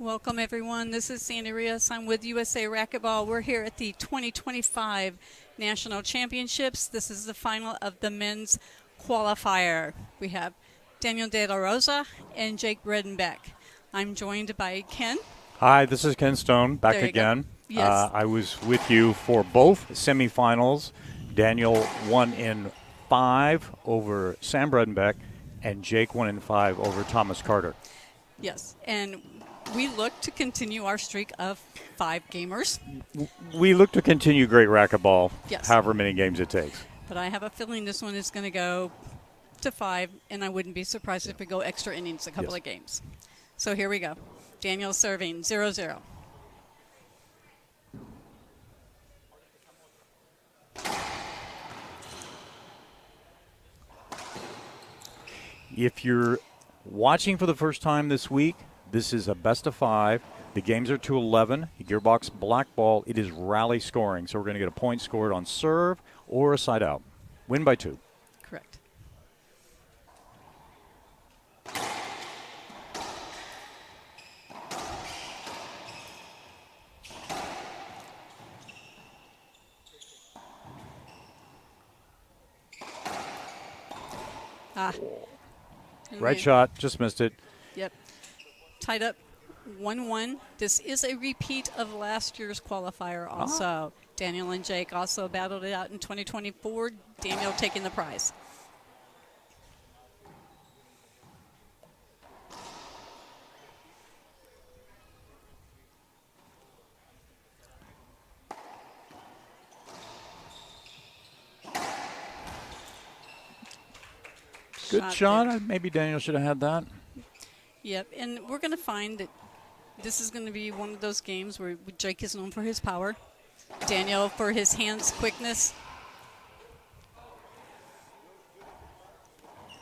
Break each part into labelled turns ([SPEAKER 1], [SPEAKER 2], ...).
[SPEAKER 1] Welcome, everyone. This is Sandy Rios. I'm with USA Racquetball. We're here at the 2025 National Championships. This is the final of the men's qualifier. We have Daniel De La Rosa and Jake BREDENBECK. I'm joined by Ken.
[SPEAKER 2] Hi, this is Ken Stone, back again.
[SPEAKER 1] Yes.
[SPEAKER 2] I was with you for both semifinals. Daniel won in 5 over Sam BREDENBECK, and Jake won in 5 over Thomas Carter.
[SPEAKER 1] Yes, and we look to continue our streak of 5 gamers.
[SPEAKER 2] We look to continue great racquetball,
[SPEAKER 1] yes,
[SPEAKER 2] however many games it takes.
[SPEAKER 1] But I have a feeling this one is going to go to 5, and I wouldn't be surprised if we go extra innings a couple of games. So here we go. Daniel serving 0-0.
[SPEAKER 2] If you're watching for the first time this week, this is a best of 5. The games are to 11. Gearbox black ball. It is rally scoring. So we're going to get a point scored on serve or a side out. Win by 2.
[SPEAKER 1] Correct.
[SPEAKER 2] Right shot, just missed it.
[SPEAKER 1] Yep. Tied up 1-1. This is a repeat of last year's qualifier also. Daniel and Jake also battled it out in 2024. Daniel taking the prize.
[SPEAKER 2] Good shot. Maybe Daniel should have had that.
[SPEAKER 1] Yep, and we're going to find that this is going to be one of those games where Jake is known for his power, Daniel for his hands quickness.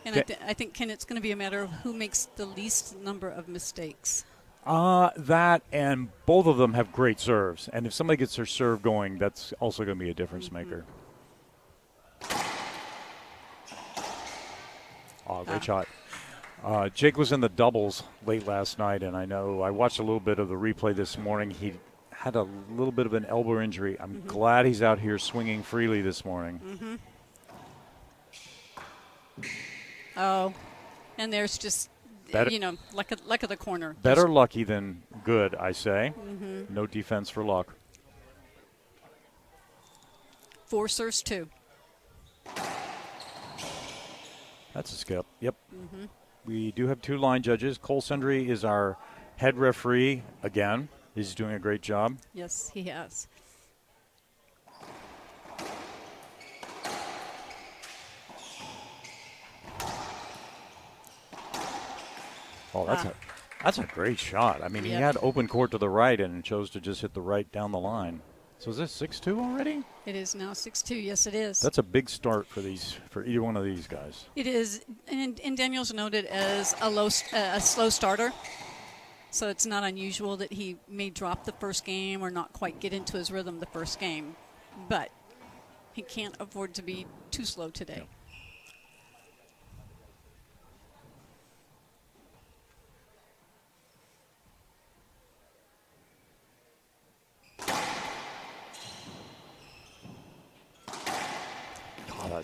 [SPEAKER 1] And I think, Ken, it's going to be a matter of who makes the least number of mistakes.
[SPEAKER 2] That and both of them have great serves. And if somebody gets their serve going, that's also going to be a difference maker. Great shot. Jake was in the doubles late last night, and I watched a little bit of the replay this morning. He had a little bit of an elbow injury. I'm glad he's out here swinging freely this morning.
[SPEAKER 1] Oh, and there's just,
[SPEAKER 2] better,
[SPEAKER 1] luck of the corner.
[SPEAKER 2] Better lucky than good, I say. No defense for luck.
[SPEAKER 1] 4 serves 2.
[SPEAKER 2] That's a skip. Yep. We do have 2 line judges. Cole Sundry is our head referee again. He's doing a great job.
[SPEAKER 1] Yes, he has.
[SPEAKER 2] Oh, that's a great shot. I mean, he had open court to the right and chose to just hit the right down the line. So is this 6-2 already?
[SPEAKER 1] It is now 6-2. Yes, it is.
[SPEAKER 2] That's a big start for either one of these guys.
[SPEAKER 1] It is, and Daniel's noted as a slow starter. So it's not unusual that he may drop the first game or not quite get into his rhythm the first game. But he can't afford to be too slow today.
[SPEAKER 2] No.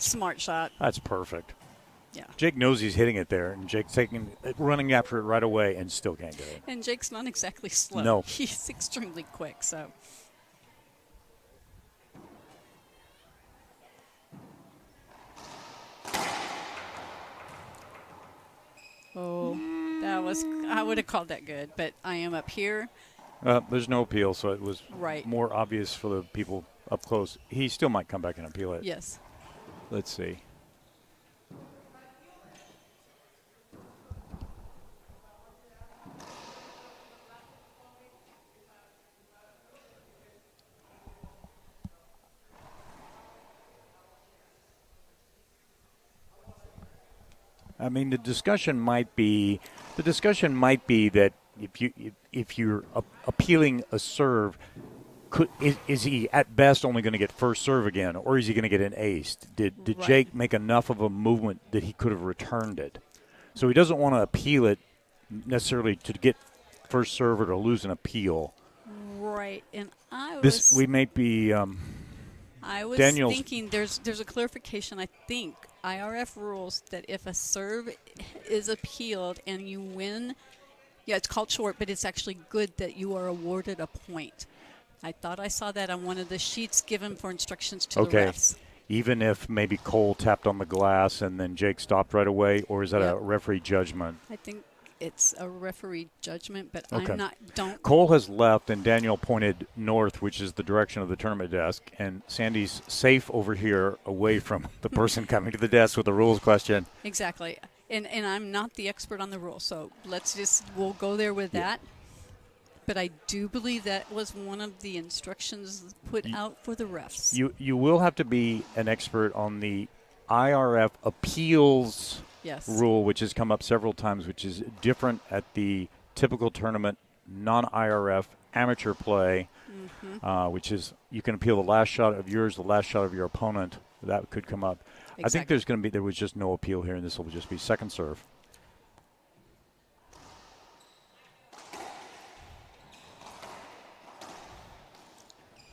[SPEAKER 1] Smart shot.
[SPEAKER 2] That's perfect.
[SPEAKER 1] Yeah.
[SPEAKER 2] Jake knows he's hitting it there, and Jake's running after it right away and still can't get it.
[SPEAKER 1] And Jake's not exactly slow.
[SPEAKER 2] No.
[SPEAKER 1] He's extremely quick, so. Oh, I would have called that good, but I am up here.
[SPEAKER 2] There's no appeal, so it was
[SPEAKER 1] right.
[SPEAKER 2] More obvious for the people up close. He still might come back and appeal it.
[SPEAKER 1] Yes.
[SPEAKER 2] Let's see. I mean, the discussion might be that if you're appealing a serve, is he at best only going to get first serve again, or is he going to get an ace? Did
[SPEAKER 1] right.
[SPEAKER 2] Jake make enough of a movement that he could have returned it? So he doesn't want to appeal it necessarily to get first serve or to lose an appeal.
[SPEAKER 1] Right, and
[SPEAKER 2] We may be
[SPEAKER 1] I was
[SPEAKER 2] Daniel's.
[SPEAKER 1] thinking there's a clarification. I think IRF rules that if a serve is appealed and you win, yeah, it's called short, but it's actually good that you are awarded a point. I thought I saw that on one of the sheets given for instructions to the refs.
[SPEAKER 2] Even if maybe Cole tapped on the glass and then Jake stopped right away, or is that a referee judgment?
[SPEAKER 1] I think it's a referee judgment, but
[SPEAKER 2] Okay.
[SPEAKER 1] don't.
[SPEAKER 2] Cole has left, and Daniel pointed north, which is the direction of the tournament desk, and Sandy's safe over here away from the person coming to the desk with a rules question.
[SPEAKER 1] Exactly. And I'm not the expert on the rules, so we'll go there with that. But I do believe that was one of the instructions put out for the refs.
[SPEAKER 2] You will have to be an expert on the IRF appeals rule, which has come up several times, which is different at the typical tournament, non-IRF amateur play, which is you can appeal the last shot of yours, the last shot of your opponent. That could come up.
[SPEAKER 1] Exactly.
[SPEAKER 2] I think there was just no appeal here, and this will just be second serve.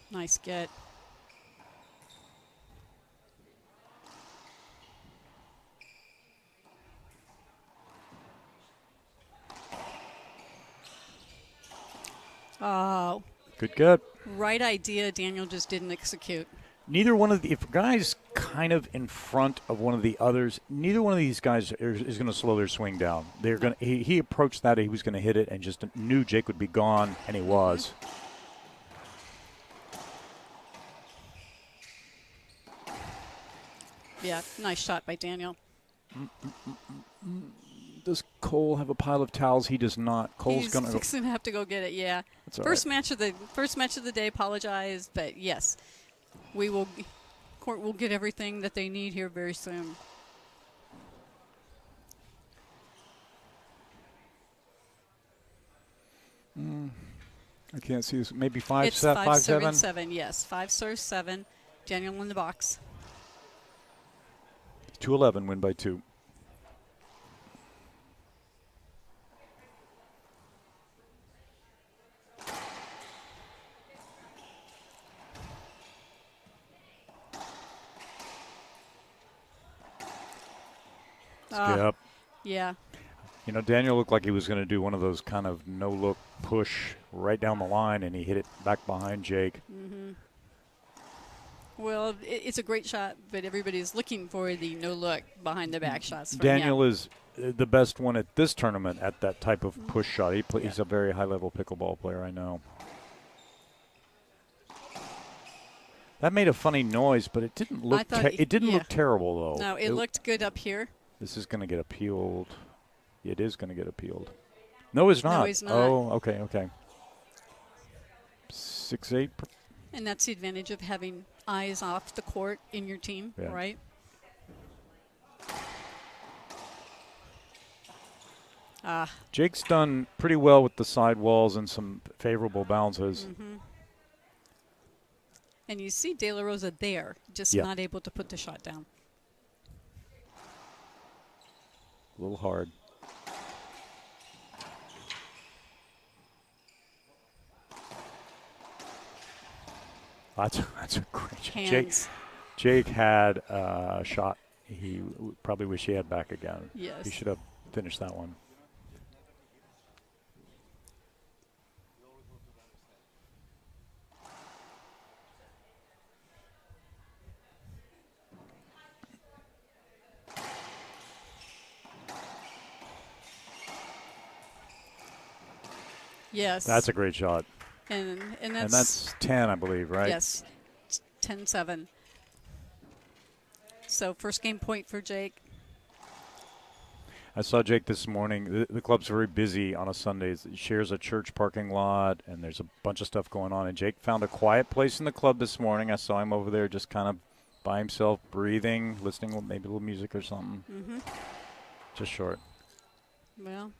[SPEAKER 1] Nice get. Oh.
[SPEAKER 2] Good get.
[SPEAKER 1] Right idea. Daniel just didn't execute.
[SPEAKER 2] Neither one of the, if a guy's kind of in front of one of the others, neither one of these guys is going to slow their swing down. They're going. He approached that, he was going to hit it, and just knew Jake would be gone, and he was.
[SPEAKER 1] Yeah, nice shot by Daniel.
[SPEAKER 2] Does Cole have a pile of towels? He does not. Cole's going
[SPEAKER 1] to have to go get it. Yeah.
[SPEAKER 2] That's all
[SPEAKER 1] first
[SPEAKER 2] right.
[SPEAKER 1] match of the day. Apologize, but yes, court will get everything that they need here very soon.
[SPEAKER 2] I can't see this. Maybe
[SPEAKER 1] It's
[SPEAKER 2] 5-7.
[SPEAKER 1] Yes, 5 serve 7. Daniel in the box.
[SPEAKER 2] 2-11, win by 2. Skip.
[SPEAKER 1] Yeah.
[SPEAKER 2] You know, Daniel looked like he was going to do one of those kind of no-look push right down the line, and he hit it back behind Jake.
[SPEAKER 1] Mm-hmm. Well, it's a great shot, but everybody's looking for the no-look behind-the-back shots.
[SPEAKER 2] Daniel is the best one at this tournament at that type of push shot. He's a very high-level pickleball player, I know. That made a funny noise, but it didn't look. It didn't look terrible, though.
[SPEAKER 1] No, it looked good up here.
[SPEAKER 2] This is going to get appealed. It is going to get appealed. No, it's not.
[SPEAKER 1] No, he's not.
[SPEAKER 2] Oh, okay. 6-8.
[SPEAKER 1] And that's the advantage of having eyes off the court in your team, right?
[SPEAKER 2] Jake's done pretty well with the sidewalls and some favorable bounces.
[SPEAKER 1] Mm-hmm. And you see De La Rosa there, just not able to put the shot down.
[SPEAKER 2] A little hard. That's a great shot. Jake had a shot he probably wish he had back again.
[SPEAKER 1] Yes.
[SPEAKER 2] He should have finished that one.
[SPEAKER 1] Yes.
[SPEAKER 2] That's a great shot.
[SPEAKER 1] And
[SPEAKER 2] that's 10, I believe, right?
[SPEAKER 1] Yes. 10-7. So first game point for Jake.
[SPEAKER 2] I saw Jake this morning. The club's very busy on a Sunday. It shares a church parking lot, and there's a bunch of stuff going on. And Jake found a quiet place in the club this morning. I saw him over there just kind of by himself, breathing, listening to maybe a little music or something.
[SPEAKER 1] Mm-hmm.
[SPEAKER 2] Just short.
[SPEAKER 1] Well,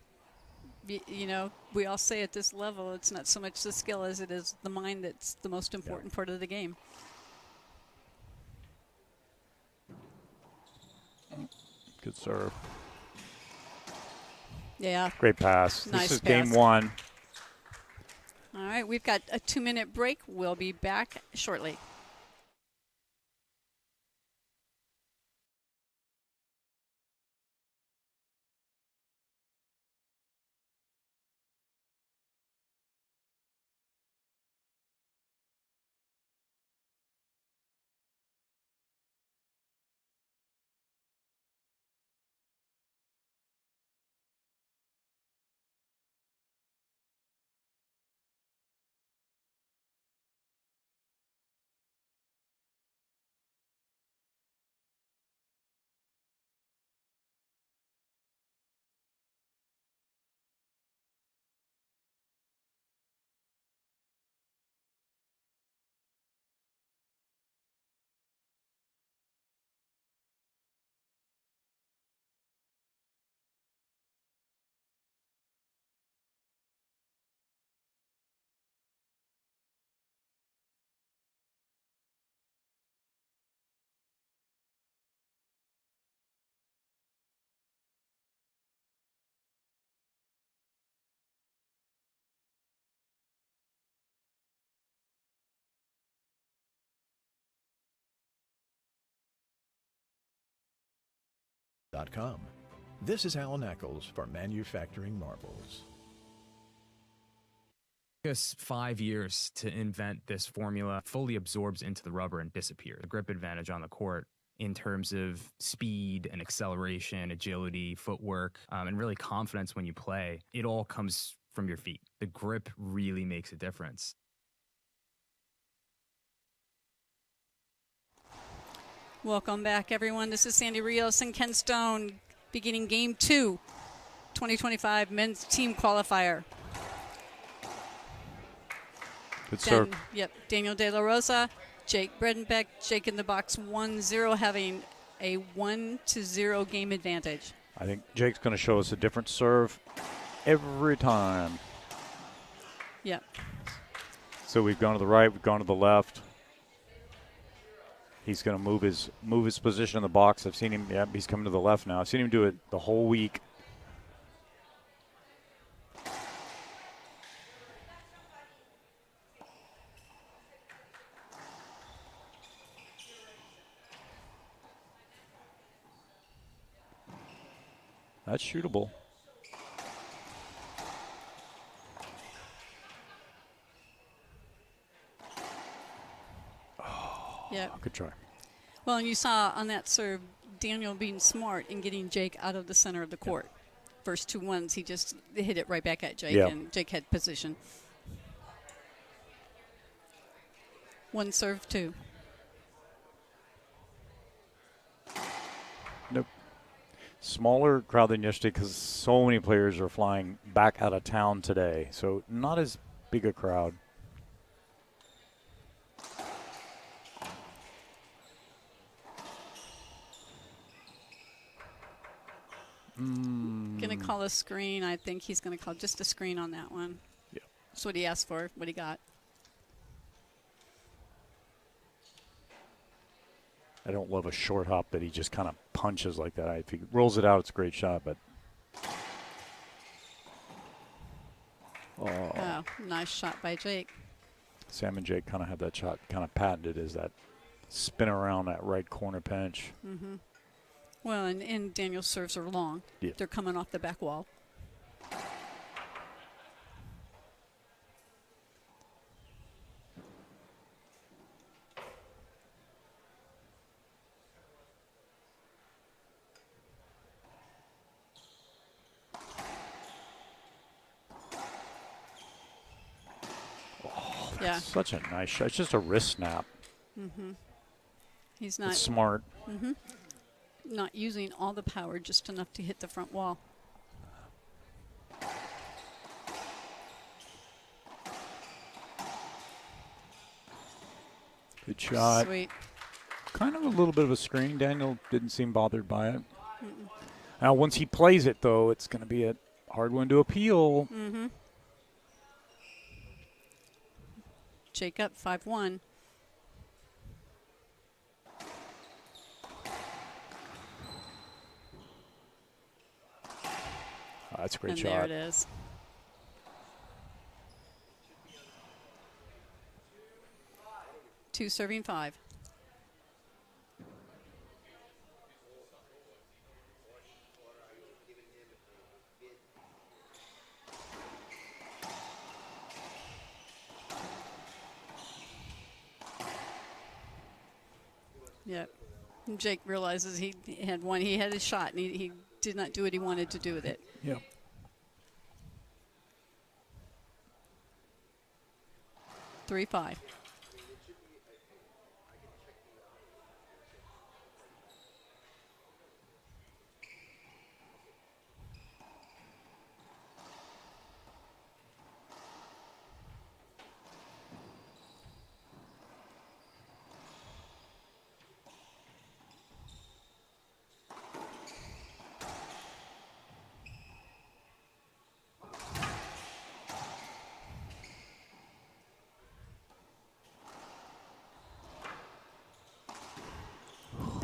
[SPEAKER 1] you know, we all say at this level, it's not so much the skill as it is the mind that's the most important part of the game.
[SPEAKER 2] Good serve.
[SPEAKER 1] Yeah.
[SPEAKER 2] Great pass.
[SPEAKER 1] Nice
[SPEAKER 2] This is
[SPEAKER 1] pass.
[SPEAKER 2] game 1.
[SPEAKER 1] All right, we've got a 2-minute break. We'll be back shortly.
[SPEAKER 3] This is Alan Eccles for Manufacturing Marbles.
[SPEAKER 4] Took us 5 years to invent this formula. Fully absorbs into the rubber and disappears. The grip advantage on the court in terms of speed and acceleration, agility, footwork, and really confidence when you play. It all comes from your feet. The grip really makes a difference.
[SPEAKER 1] Welcome back, everyone. This is Sandy Rios and Ken Stone beginning Game 2, 2025 Men's Team Qualifier.
[SPEAKER 2] Good serve.
[SPEAKER 1] Daniel De La Rosa, Jake Bredenbeck, Jake in the box 1-0, having a 1-0 game advantage.
[SPEAKER 2] I think Jake's going to show us a different serve every time.
[SPEAKER 1] Yep.
[SPEAKER 2] So we've gone to the right, we've gone to the left. He's going to move his position in the box. I've seen him. Yeah, he's coming to the left now. I've seen him do it the whole week. That's shootable.
[SPEAKER 1] Yeah.
[SPEAKER 2] Good try.
[SPEAKER 1] Well, and you saw on that serve, Daniel being smart and getting Jake out of the center of the court. First 2 ones, he just hit it right back at Jake, and Jake had position. 1 serve, 2.
[SPEAKER 2] Nope. Smaller crowd than yesterday because so many players are flying back out of town today. So not as big a crowd.
[SPEAKER 1] Going to call a screen. I think he's going to call just a screen on that one.
[SPEAKER 2] Yeah.
[SPEAKER 1] That's what he asked for, what he got.
[SPEAKER 2] I don't love a short hop that he just kind of punches like that. If he rolls it out, it's a great shot, but.
[SPEAKER 1] Oh, nice shot by Jake.
[SPEAKER 2] Sam and Jake kind of have that shot kind of patented, is that spin around that right corner pinch.
[SPEAKER 1] Mm-hmm. Well, and Daniel's serves are long.
[SPEAKER 2] Yeah.
[SPEAKER 1] They're coming off the back wall. Yeah.
[SPEAKER 2] Such a nice shot. It's just a wrist snap.
[SPEAKER 1] Mm-hmm. He's
[SPEAKER 2] It's smart.
[SPEAKER 1] not using all the power, just enough to hit the front wall.
[SPEAKER 2] Good shot.
[SPEAKER 1] Sweet.
[SPEAKER 2] Kind of a little bit of a screen. Daniel didn't seem bothered by it. Now, once he plays it, though, it's going to be a hard one to appeal.
[SPEAKER 1] Mm-hmm. Jake up 5-1.
[SPEAKER 2] Oh, that's a great
[SPEAKER 1] And
[SPEAKER 2] shot.
[SPEAKER 1] there it is. 2 serving 5. Yep. Jake realizes he had one. He had his shot, and he did not do what he wanted to do with it.
[SPEAKER 2] Yep.
[SPEAKER 1] Three, 5.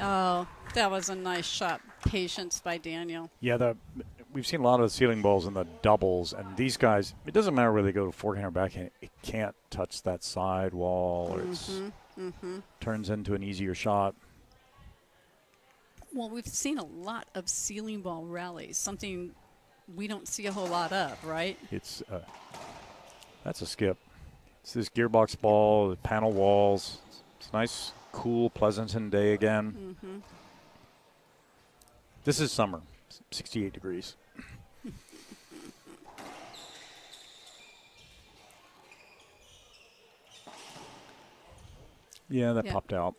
[SPEAKER 1] Oh, that was a nice shot. Patience by Daniel.
[SPEAKER 2] Yeah, we've seen a lot of ceiling balls in the doubles, and these guys, it doesn't matter whether they go to forehand or backhand, it can't touch that side wall, or it turns into an easier shot.
[SPEAKER 1] Well, we've seen a lot of ceiling ball rallies, something we don't see a whole lot of, right?
[SPEAKER 2] It's that's a skip. It's this gearbox ball, the panel walls. It's nice, cool Pleasanton day again. This is summer, 68 degrees. Yeah, that popped out.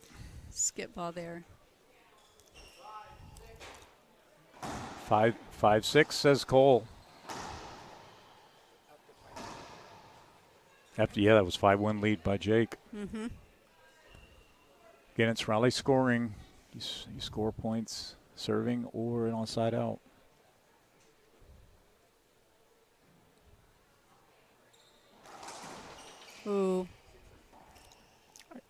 [SPEAKER 1] Skip ball there.
[SPEAKER 2] 5-6, says Cole. That was 5-1 lead by Jake. Again, it's rally scoring. You score points serving or an onside out.
[SPEAKER 1] Ooh.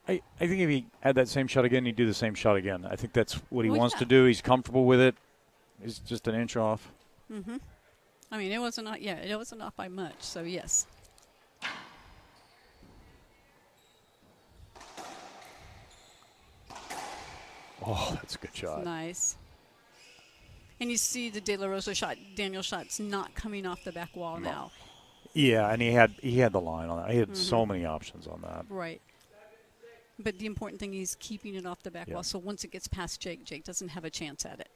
[SPEAKER 2] I think if he had that same shot again, he'd do the same shot again. I think that's what he wants to do. He's comfortable with it. He's just an inch off.
[SPEAKER 1] I mean, it wasn't off by much, so yes.
[SPEAKER 2] Oh, that's a good shot.
[SPEAKER 1] Nice. And you see the De La Rosa shot, Daniel shot's not coming off the back wall now.
[SPEAKER 2] Yeah, and he had the line on that. He had so many options on that.
[SPEAKER 1] Right. But the important thing is keeping it off the back wall, so once it gets past Jake, Jake doesn't have a chance at it.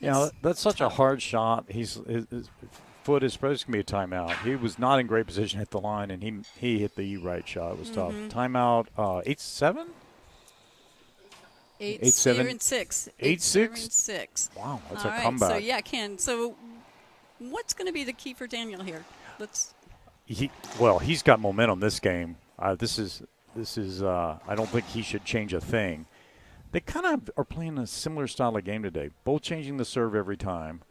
[SPEAKER 2] Yeah, that's such a hard shot. His foot is supposed to be a timeout. He was not in great position at the line, and he hit the right shot. It was tough. Timeout, 8-7?
[SPEAKER 1] 8-7. 6.
[SPEAKER 2] 8-6? Wow, that's a comeback.
[SPEAKER 1] So, yeah, Ken, so what's going to be the key for Daniel here?
[SPEAKER 2] He's got momentum this game. This is I don't think he should change a thing. They kind of are playing a similar style of game today, both changing the serve every time.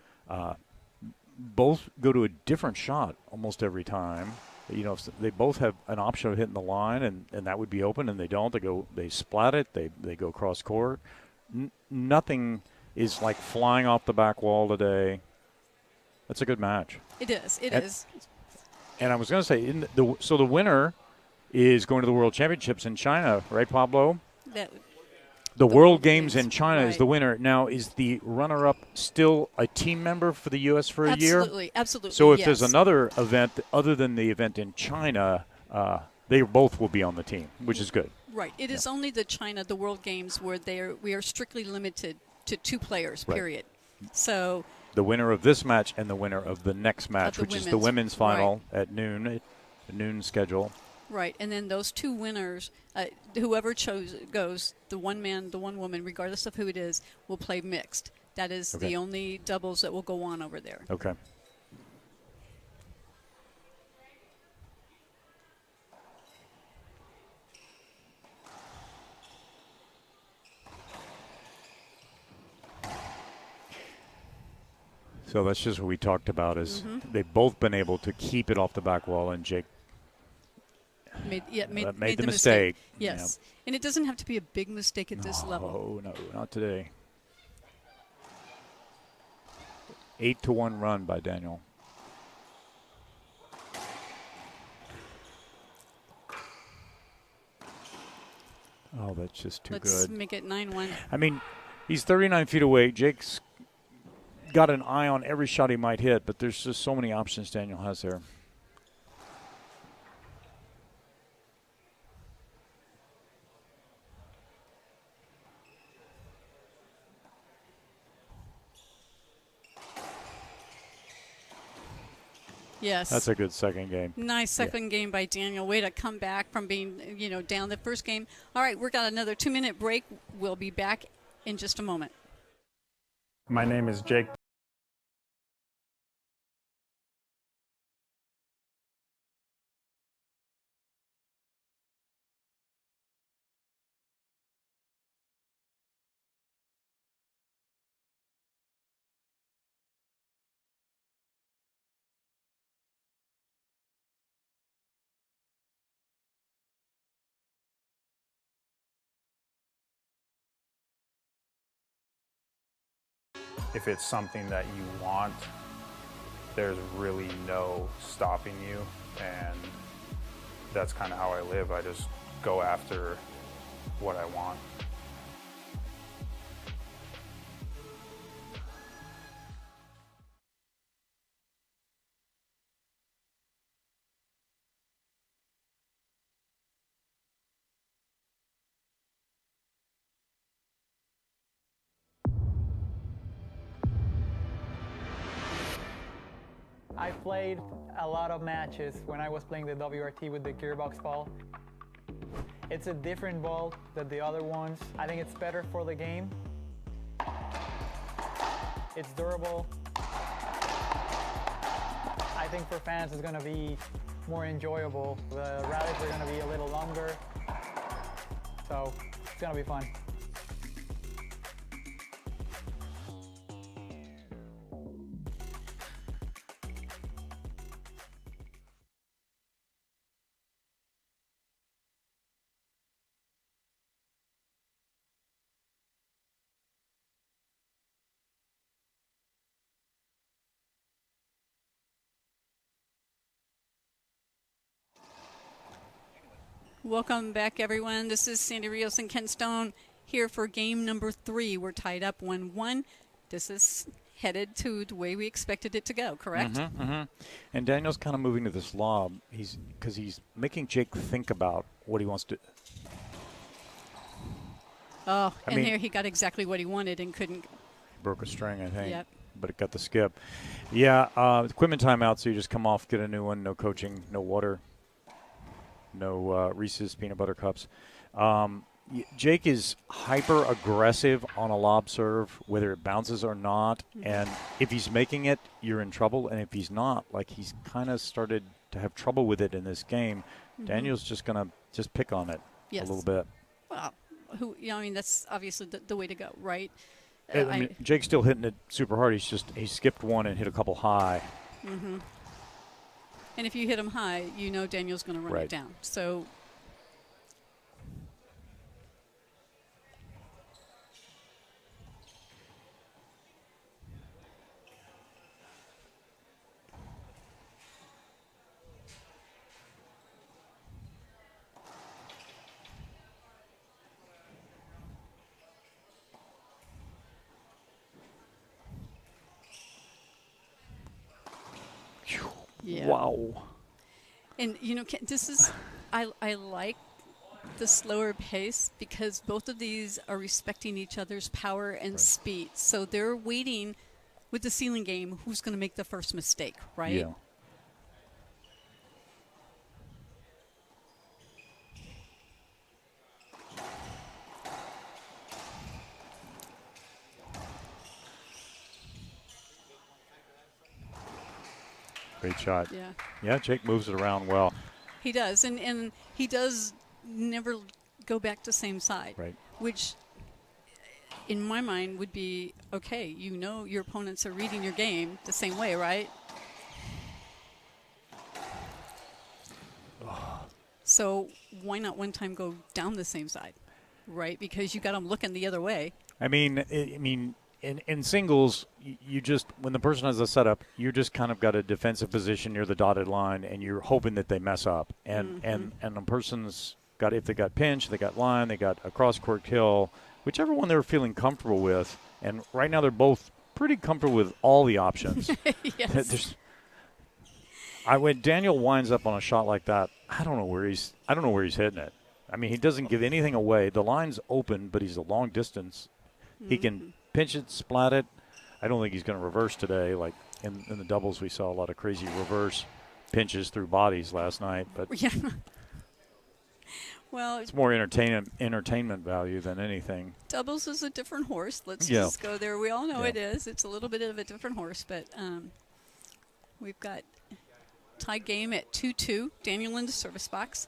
[SPEAKER 2] Both go to a different shot almost every time. You know, if they both have an option of hitting the line, and that would be open, and they don't. They splat it. They go cross court. Nothing is like flying off the back wall today. That's a good match.
[SPEAKER 1] It is.
[SPEAKER 2] And I was going to say, so the winner is going to the World Championships in China, right, Pablo? The World Games in China is the winner. Now, is the runner-up still a team member for the U.S. for a year?
[SPEAKER 1] Absolutely.
[SPEAKER 2] So if there's another event other than the event in China, they both will be on the team, which is good.
[SPEAKER 1] Right. It is only the World Games, where we are strictly limited to 2 players, period. So
[SPEAKER 2] the winner of this match and the winner of the next match, which is the women's final at noon, the noon schedule.
[SPEAKER 1] Right, and then those 2 winners, whoever goes, the one man, the one woman, regardless of who it is, will play mixed. That is the only doubles that will go on over there.
[SPEAKER 2] Okay. So that's just what we talked about is they've both been able to keep it off the back wall, and Jake
[SPEAKER 1] made
[SPEAKER 2] the mistake.
[SPEAKER 1] Yes. And it doesn't have to be a big mistake at this level.
[SPEAKER 2] Oh, no, not today. 8-1 run by Daniel. Oh, that's just too good.
[SPEAKER 1] Let's make it 9-1.
[SPEAKER 2] I mean, he's 39 feet away. Jake's got an eye on every shot he might hit, but there's just so many options Daniel has there.
[SPEAKER 1] Yes.
[SPEAKER 2] That's a good second game.
[SPEAKER 1] Nice second game by Daniel. Way to come back from being, down the first game. All right, we've got another 2-minute break. We'll be back in just a moment.
[SPEAKER 5] My name is Jake. If it's something that you want, there's really no stopping you, and that's kind of how I live. I just go after what I want.
[SPEAKER 6] I played a lot of matches when I was playing the WRT with the gearbox ball. It's a different ball than the other ones. I think it's better for the game. It's durable. I think for fans it's going to be more enjoyable. The rallies are going to be a little longer, so it's going to be fun.
[SPEAKER 1] Welcome back, everyone. This is Sandy Rios and Ken Stone here for game number 3. We're tied up 1-1. This is headed to the way we expected it to go, correct?
[SPEAKER 2] And Daniel's kind of moving to this lob. Because he's making Jake think about what he wants to.
[SPEAKER 1] Oh, and here he got exactly what he wanted and couldn't.
[SPEAKER 2] Broke a string, I think.
[SPEAKER 1] Yep.
[SPEAKER 2] But it got the skip. Yeah, equipment timeout, so you just come off, get a new one. No coaching, no water. No Reese's peanut butter cups. Jake is hyper aggressive on a lob serve, whether it bounces or not. And if he's making it, you're in trouble. And if he's not, like he's kind of started to have trouble with it in this game, Daniel's just going to just pick on it a little bit.
[SPEAKER 1] Well, that's obviously the way to go, right?
[SPEAKER 2] Jake's still hitting it super hard. He skipped one and hit a couple high.
[SPEAKER 1] And if you hit him high, Daniel's going to run it down. So yeah.
[SPEAKER 2] Wow.
[SPEAKER 1] And, this is, I like the slower pace because both of these are respecting each other's power and speed. So they're waiting with the ceiling game who's going to make the first mistake, right?
[SPEAKER 2] Yeah. Great shot.
[SPEAKER 1] Yeah.
[SPEAKER 2] Yeah, Jake moves it around well.
[SPEAKER 1] He does. And he does never go back to same side.
[SPEAKER 2] Right.
[SPEAKER 1] Which, in my mind, would be, okay, your opponents are reading your game the same way, right? So why not one time go down the same side, right? Because you got them looking the other way.
[SPEAKER 2] I mean, in singles, you just, when the person has a setup, you just kind of got a defensive position near the dotted line, and you're hoping that they mess up. And the person's got, if they got pinch, they got line, they got a cross-court kill, whichever one they were feeling comfortable with. And right now they're both pretty comfortable with all the options.
[SPEAKER 1] Yes.
[SPEAKER 2] When Daniel winds up on a shot like that, I don't know where he's hitting it. I mean, he doesn't give anything away. The line's open, but he's a long distance. He can pinch it, splat it. I don't think he's going to reverse today. Like in the doubles, we saw a lot of crazy reverse pinches through bodies last night. But
[SPEAKER 1] Yeah. Well,
[SPEAKER 2] it's more entertainment value than anything.
[SPEAKER 1] doubles is a different horse. Let's
[SPEAKER 2] Yeah.
[SPEAKER 1] just go there. We all know
[SPEAKER 2] Yeah.
[SPEAKER 1] it is. It's a little bit of a different horse, but we've got tie game at 2-2. Daniel in the service box.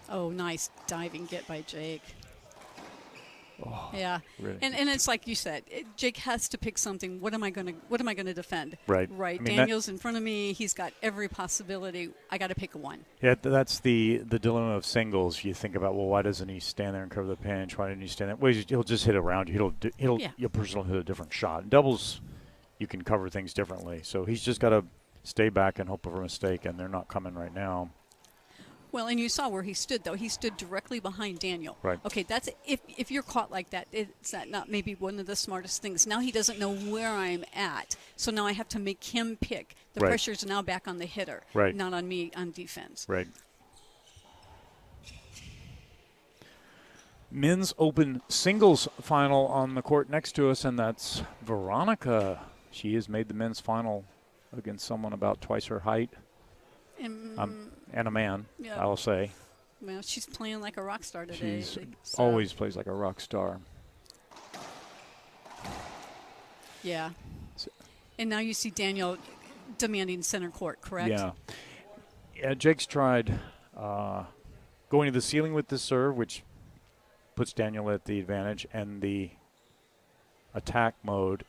[SPEAKER 1] Oh, nice diving get by Jake. Yeah,
[SPEAKER 2] really.
[SPEAKER 1] and it's like you said, Jake has to pick something. What am I gonna defend?
[SPEAKER 2] Right.
[SPEAKER 1] Right.
[SPEAKER 2] I mean,
[SPEAKER 1] Daniel's in front of me. He's got every possibility. I got to pick one.
[SPEAKER 2] Yeah, that's the dilemma of singles. You think about, well, why doesn't he stand there and cover the pinch? Why didn't he stand there? Well, he'll just hit around you. Your person will hit a different shot. In doubles, you can cover things differently. So he's just got to stay back and hope for a mistake, and they're not coming right now.
[SPEAKER 1] Well, and you saw where he stood, though. He stood directly behind Daniel.
[SPEAKER 2] Right.
[SPEAKER 1] Okay, that's if you're caught like that, it's not maybe one of the smartest things. Now he doesn't know where I'm at, so now I have to make him pick. The
[SPEAKER 2] Right.
[SPEAKER 1] pressure's now back on the hitter,
[SPEAKER 2] Right.
[SPEAKER 1] not on me on defense.
[SPEAKER 2] Right. Men's Open singles final on the court next to us, and that's Veronica. She has made the men's final against someone about twice her height. And a man,
[SPEAKER 1] Yeah.
[SPEAKER 2] I'll say.
[SPEAKER 1] Well, she's playing like a rock star today.
[SPEAKER 2] She's
[SPEAKER 1] so,
[SPEAKER 2] always plays like a rock star.
[SPEAKER 1] Yeah. And now you see Daniel demanding center court, correct?
[SPEAKER 2] Yeah, Jake's tried going to the ceiling with the serve, which puts Daniel at the advantage, and the attack mode.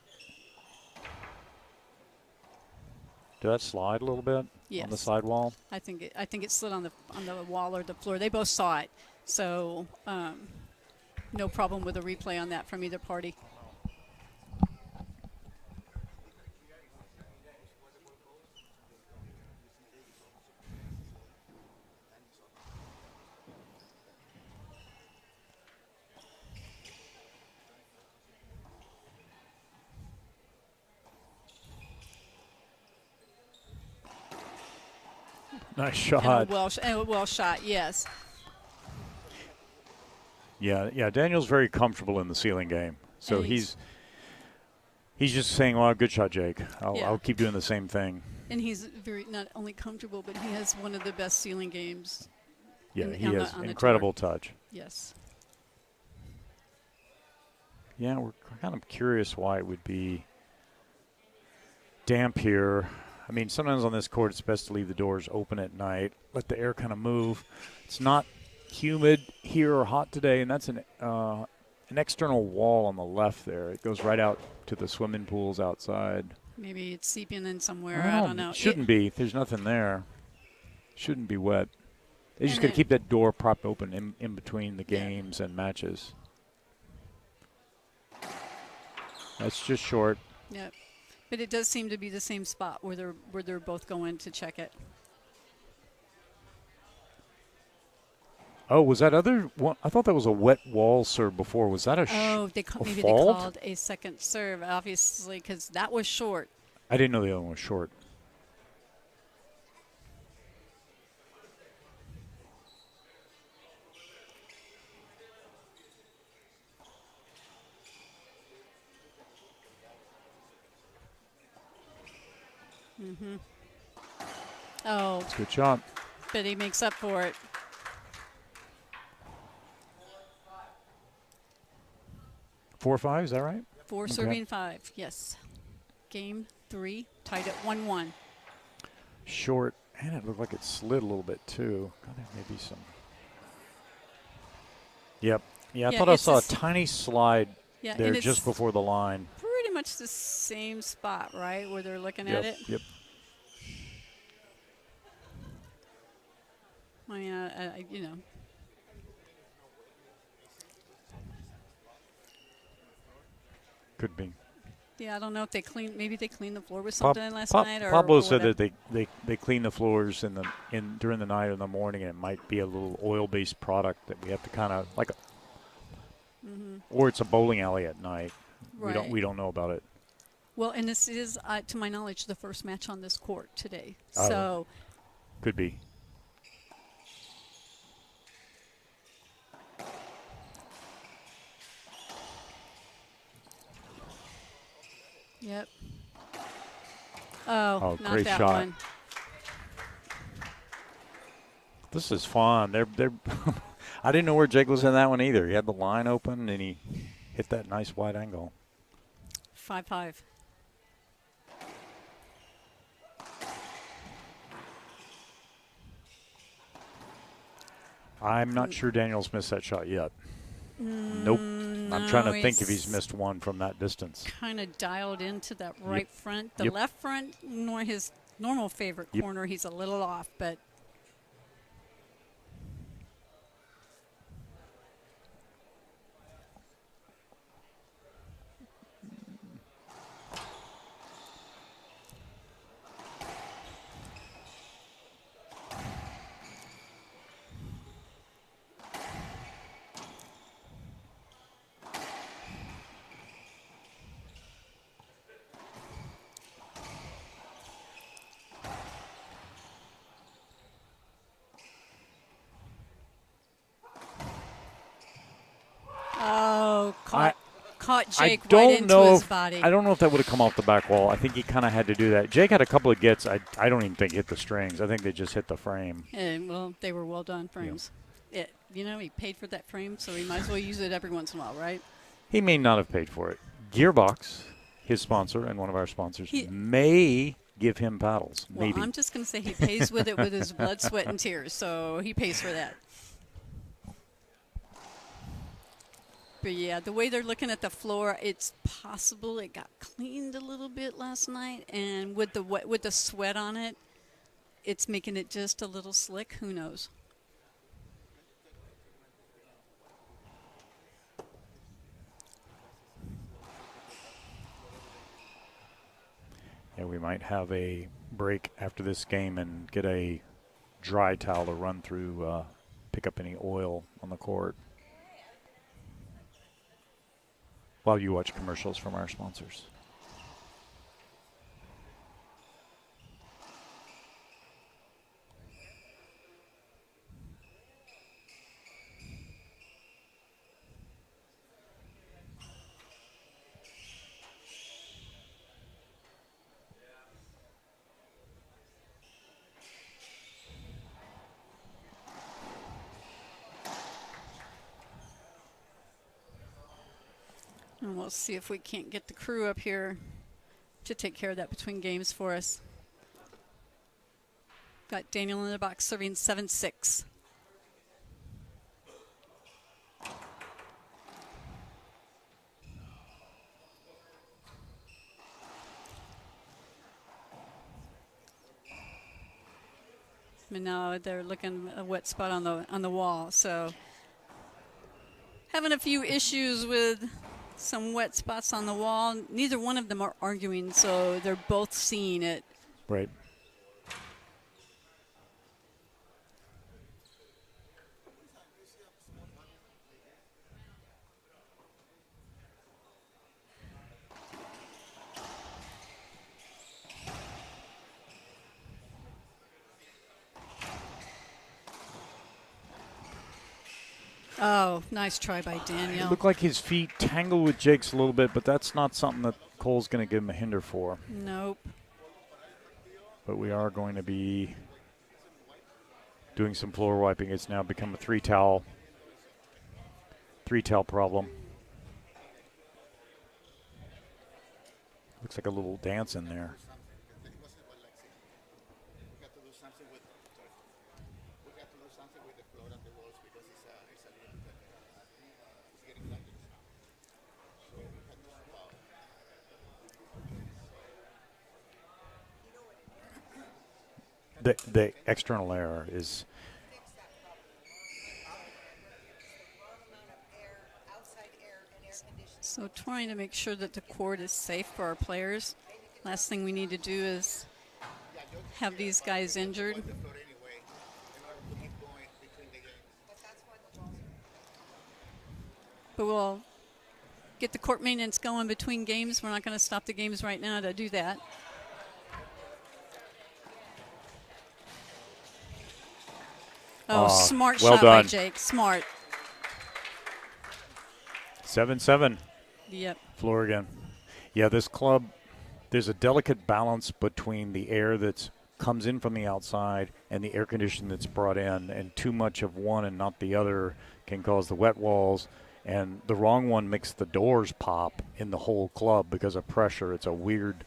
[SPEAKER 2] Did that slide a little bit
[SPEAKER 1] Yes.
[SPEAKER 2] on the sidewall?
[SPEAKER 1] I think it slid on the wall or the floor. They both saw it, so no problem with a replay on that from either party.
[SPEAKER 2] Nice shot.
[SPEAKER 1] And a well shot, yes.
[SPEAKER 2] Yeah. Daniel's very comfortable in the ceiling game, so
[SPEAKER 1] And
[SPEAKER 2] he's just saying, "Well, good shot, Jake.
[SPEAKER 1] Yeah.
[SPEAKER 2] I'll keep doing the same thing."
[SPEAKER 1] And he's very not only comfortable, but he has one of the best ceiling games.
[SPEAKER 2] Yeah, he
[SPEAKER 1] on
[SPEAKER 2] has
[SPEAKER 1] the
[SPEAKER 2] incredible
[SPEAKER 1] tour.
[SPEAKER 2] touch.
[SPEAKER 1] Yes.
[SPEAKER 2] Yeah, we're kind of curious why it would be damp here. I mean, sometimes on this court, it's best to leave the doors open at night, let the air kind of move. It's not humid here or hot today, and that's an external wall on the left there. It goes right out to the swimming pools outside.
[SPEAKER 1] Maybe it's seeping in somewhere. I don't know.
[SPEAKER 2] It shouldn't be. There's nothing there. Shouldn't be wet. They just
[SPEAKER 1] And
[SPEAKER 2] got to
[SPEAKER 1] then-
[SPEAKER 2] keep that door propped open in between the games and matches. That's just short.
[SPEAKER 1] Yep. But it does seem to be the same spot where they're both going to check it.
[SPEAKER 2] Oh, was that other one? I thought that was a wet wall serve before. Was that a
[SPEAKER 1] Oh, maybe they
[SPEAKER 2] fault?
[SPEAKER 1] called a second serve, obviously, because that was short.
[SPEAKER 2] I didn't know the other one was short.
[SPEAKER 1] Oh,
[SPEAKER 2] It's a good shot.
[SPEAKER 1] but he makes up for it.
[SPEAKER 2] 4-5, is that right?
[SPEAKER 1] 4
[SPEAKER 2] Okay.
[SPEAKER 1] serving 5, yes. Game 3, tied at 1-1.
[SPEAKER 2] Short And it looked like it slid a little bit too. Maybe some. Yep. Yeah, I
[SPEAKER 1] Yeah,
[SPEAKER 2] thought I
[SPEAKER 1] it's
[SPEAKER 2] saw a
[SPEAKER 1] this-
[SPEAKER 2] tiny slide
[SPEAKER 1] Yeah,
[SPEAKER 2] there
[SPEAKER 1] and it's
[SPEAKER 2] just before the line.
[SPEAKER 1] pretty much the same spot, right, where they're looking
[SPEAKER 2] Yep.
[SPEAKER 1] at it.
[SPEAKER 2] Yep.
[SPEAKER 1] I mean, you know.
[SPEAKER 2] Could be.
[SPEAKER 1] Yeah, I don't know if they maybe they cleaned the floor with something last night or
[SPEAKER 2] Pablo
[SPEAKER 1] or
[SPEAKER 2] said
[SPEAKER 1] whatever.
[SPEAKER 2] that they clean the floors during the night or in the morning, and it might be a little oil-based product that we have to kind of like, or it's a bowling alley at night.
[SPEAKER 1] Right.
[SPEAKER 2] We don't know about it.
[SPEAKER 1] Well, and this is, to my knowledge, the first match on this court today.
[SPEAKER 2] Oh.
[SPEAKER 1] So,
[SPEAKER 2] Could be.
[SPEAKER 1] yep. Oh,
[SPEAKER 2] Oh,
[SPEAKER 1] not
[SPEAKER 2] great
[SPEAKER 1] that
[SPEAKER 2] shot.
[SPEAKER 1] one.
[SPEAKER 2] This is fun. They're I didn't know where Jake was in that one either. He had the line open and he hit that nice wide angle.
[SPEAKER 1] 5-5.
[SPEAKER 2] I'm not sure Daniel's missed that shot yet. Nope. I'm trying to think if he's missed one from that distance.
[SPEAKER 1] Kind of dialed into that right front. The
[SPEAKER 2] Yep.
[SPEAKER 1] left front, nor his normal favorite
[SPEAKER 2] Yep.
[SPEAKER 1] corner, he's a little off, but caught Jake right into his body.
[SPEAKER 2] I don't know if that would have come off the back wall. I think he kind of had to do that. Jake had a couple of gets. I don't even think hit the strings. I think they just hit the frame.
[SPEAKER 1] And, well, they were well done frames. You know, he paid for that frame, so he might as well use it every once in a while, right?
[SPEAKER 2] He may not have paid for it. Gearbox, his sponsor and one of our sponsors, may give him paddles.
[SPEAKER 1] Well,
[SPEAKER 2] Maybe.
[SPEAKER 1] I'm just going to say he pays with it with his blood, sweat, and tears, so he pays for that. But yeah, the way they're looking at the floor, it's possible it got cleaned a little bit last night, and with the sweat on it, it's making it just a little slick. Who knows?
[SPEAKER 2] Yeah, we might have a break after this game and get a dry towel to run through, pick up any oil on the court while you watch commercials from our sponsors.
[SPEAKER 1] And we'll see if we can't get the crew up here to take care of that between games for us. Got Daniel in the box serving 7-6. And now they're looking at a wet spot on the wall. So having a few issues with some wet spots on the wall. Neither one of them are arguing, so they're both seeing it.
[SPEAKER 2] Right.
[SPEAKER 1] Oh, nice try by
[SPEAKER 2] It
[SPEAKER 1] Daniel.
[SPEAKER 2] looked like his feet tangled with Jake's a little bit, but that's not something that Cole's going to give him a hinder for.
[SPEAKER 1] Nope.
[SPEAKER 2] But we are going to be doing some floor wiping. It's now become a three towel problem. Looks like a little dance in there. the external air is.
[SPEAKER 1] So trying to make sure that the court is safe for our players. Last thing we need to do is have these guys injured. But we'll get the court maintenance going between games. We're not going to stop the games right now to do that. Oh, smart
[SPEAKER 2] well
[SPEAKER 1] shot by
[SPEAKER 2] done.
[SPEAKER 1] Jake. Smart.
[SPEAKER 2] 7-7.
[SPEAKER 1] Yep.
[SPEAKER 2] Floor again. Yeah, this club, there's a delicate balance between the air that comes in from the outside and the air conditioning that's brought in, and too much of one and not the other can cause the wet walls, and the wrong one makes the doors pop in the whole club because of pressure. It's a weird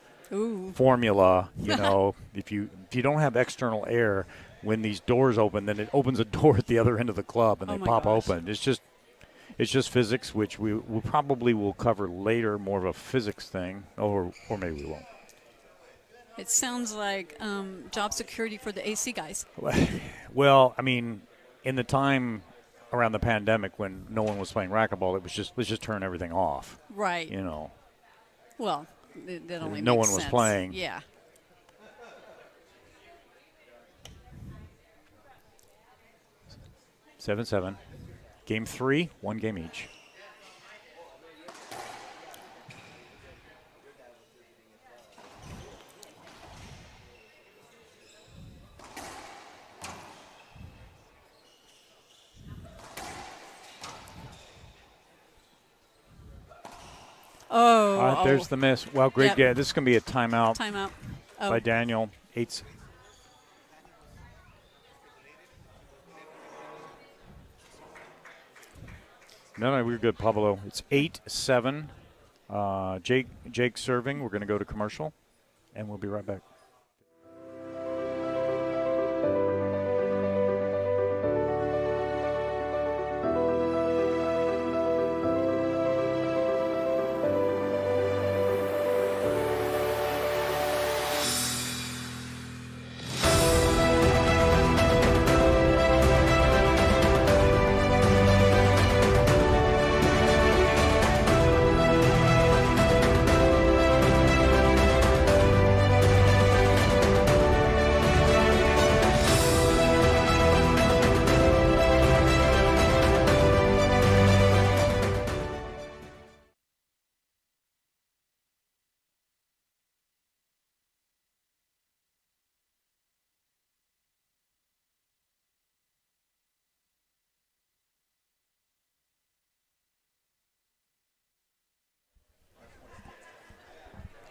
[SPEAKER 2] formula, you know. If you don't have external air, when these doors open, then it opens a door at the other end of the club and they pop open. It's just physics, which we probably will cover later, more of a physics thing, or maybe we won't.
[SPEAKER 1] It sounds like job security for the AC guys.
[SPEAKER 2] Well, I mean, in the time around the pandemic when no one was playing racquetball, it was just, let's just turn everything off.
[SPEAKER 1] Right.
[SPEAKER 2] You know.
[SPEAKER 1] Well, that only
[SPEAKER 2] no
[SPEAKER 1] makes
[SPEAKER 2] one was
[SPEAKER 1] sense.
[SPEAKER 2] playing.
[SPEAKER 1] Yeah.
[SPEAKER 2] Seven, 7. Game 3, 1 game each. There's the miss. Well, great.
[SPEAKER 1] Yep.
[SPEAKER 2] Yeah, this is going to be a timeout.
[SPEAKER 1] Timeout.
[SPEAKER 2] By Daniel. 8. No, we were good, Pablo. It's 8-7. Jake serving. We're going to go to commercial, and we'll be right back.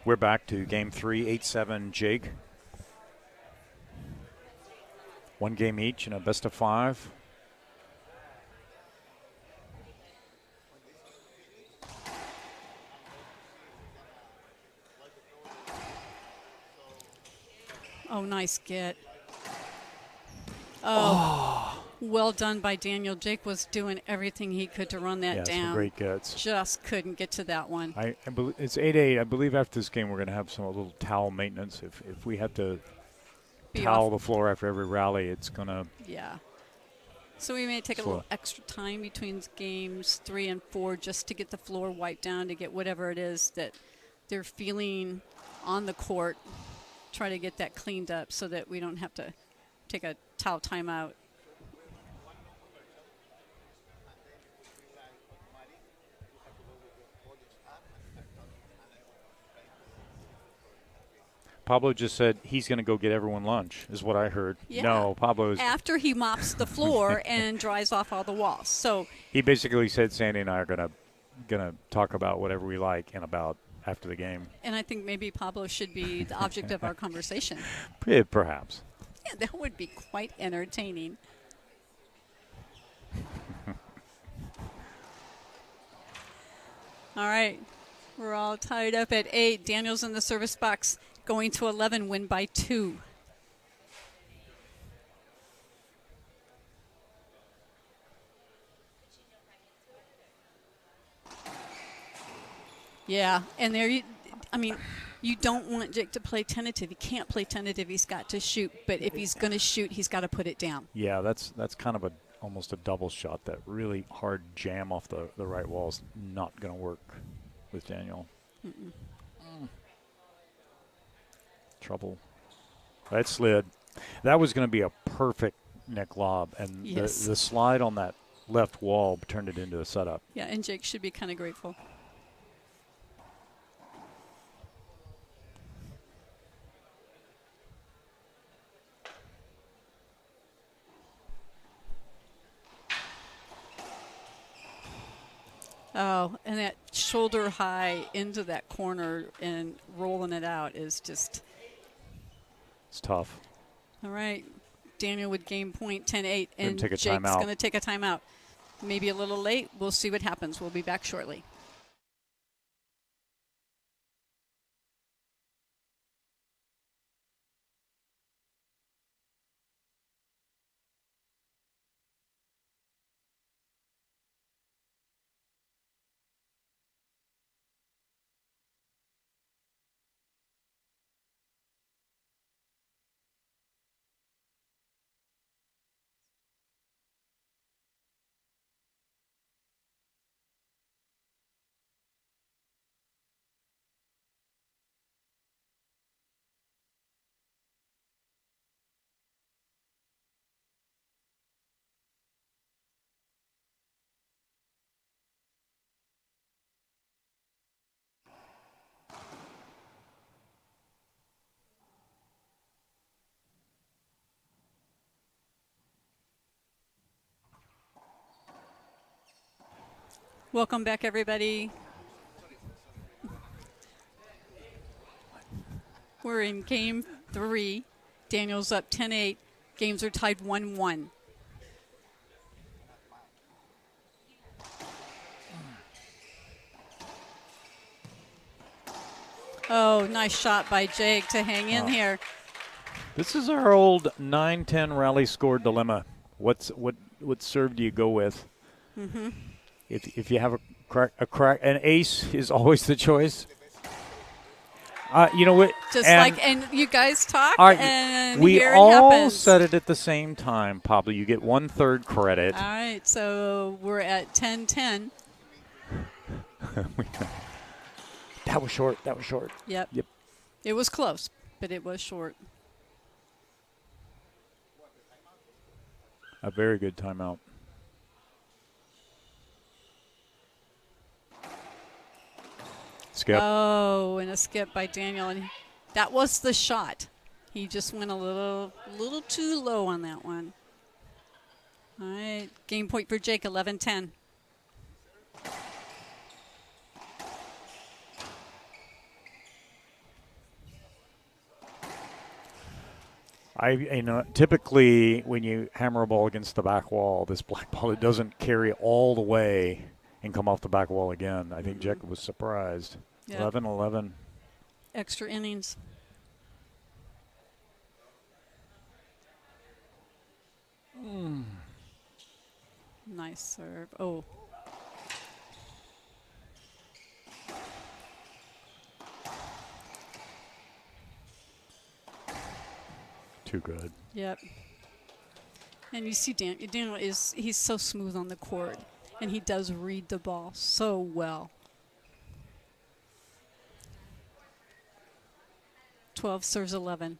[SPEAKER 2] We're back to game 3, 8-7, Jake. 1 game each in a best of 5.
[SPEAKER 1] Oh, nice get. Oh. Well done by Daniel. Jake was doing everything he could to run that down.
[SPEAKER 2] Some great gets.
[SPEAKER 1] Just couldn't get to that one.
[SPEAKER 2] I believe it's 8-8. I believe after this game we're going to have a little towel maintenance. If we have to towel the floor after every rally, it's going to.
[SPEAKER 1] Yeah. So we may take a little extra time between games 3 and 4 just to get the floor wiped down, to get whatever it is that they're feeling on the court. Try to get that cleaned up so that we don't have to take a towel timeout.
[SPEAKER 2] Pablo just said he's going to go get everyone lunch, is what I heard.
[SPEAKER 1] Yeah.
[SPEAKER 2] No, Pablo is.
[SPEAKER 1] After he mops the floor and dries off all the walls. So
[SPEAKER 2] he basically said Sandy and I are going to talk about whatever we like and about after the game.
[SPEAKER 1] And I think maybe Pablo should be the object of our conversation.
[SPEAKER 2] Perhaps.
[SPEAKER 1] Yeah, that would be quite entertaining. All right. We're all tied up at 8. Daniel's in the service box, going to 11, win by 2. Yeah, and there, I mean, You don't want Jake to play tentative. He can't play tentative. He's got to shoot. But if he's going to shoot, he's got to put it down.
[SPEAKER 2] Yeah, that's kind of almost a double shot. That really hard jam off the right wall is not going to work with Daniel. Trouble. That slid. That was going to be a perfect neck lob, and
[SPEAKER 1] Yes.
[SPEAKER 2] the slide on that left wall turned it into a setup.
[SPEAKER 1] Yeah, and Jake should be kind of grateful. Oh, and that shoulder high into that corner and rolling it out is just
[SPEAKER 2] It's tough.
[SPEAKER 1] all right. Daniel would game point 10-8, and
[SPEAKER 2] take a
[SPEAKER 1] Jake's
[SPEAKER 2] timeout.
[SPEAKER 1] going to take a timeout. Maybe a little late. We'll see what happens. We'll be back shortly. Welcome back, everybody. We're in game 3. Daniel's up 10-8. Games are tied 1-1. Oh, nice shot by Jake to hang in here.
[SPEAKER 2] This is our old 9-10 rally score dilemma. What serve do you go with?
[SPEAKER 1] Mm-hmm.
[SPEAKER 2] If you have a crack, an ace is always the choice. You know what?
[SPEAKER 1] And you guys talk, and
[SPEAKER 2] we
[SPEAKER 1] here it
[SPEAKER 2] all
[SPEAKER 1] happens.
[SPEAKER 2] said it at the same time, Pablo. You get 1/3 credit.
[SPEAKER 1] All right, so we're at 10-10.
[SPEAKER 2] That was short.
[SPEAKER 1] Yep. It was close, but it was short.
[SPEAKER 2] A very good timeout. Skip.
[SPEAKER 1] Oh, and a skip by Daniel, and that was the shot. He just went a little too low on that one. All right, game point for Jake, 11-10.
[SPEAKER 2] Typically when you hammer a ball against the back wall, this black ball, it doesn't carry all the way and come off the back wall again. I think Jacob was surprised.
[SPEAKER 1] Yep.
[SPEAKER 2] 11-11.
[SPEAKER 1] Extra innings. Nice serve. Oh.
[SPEAKER 2] Too good.
[SPEAKER 1] Yep. And you see Daniel he's so smooth on the court, and he does read the ball so well. 12 serves 11.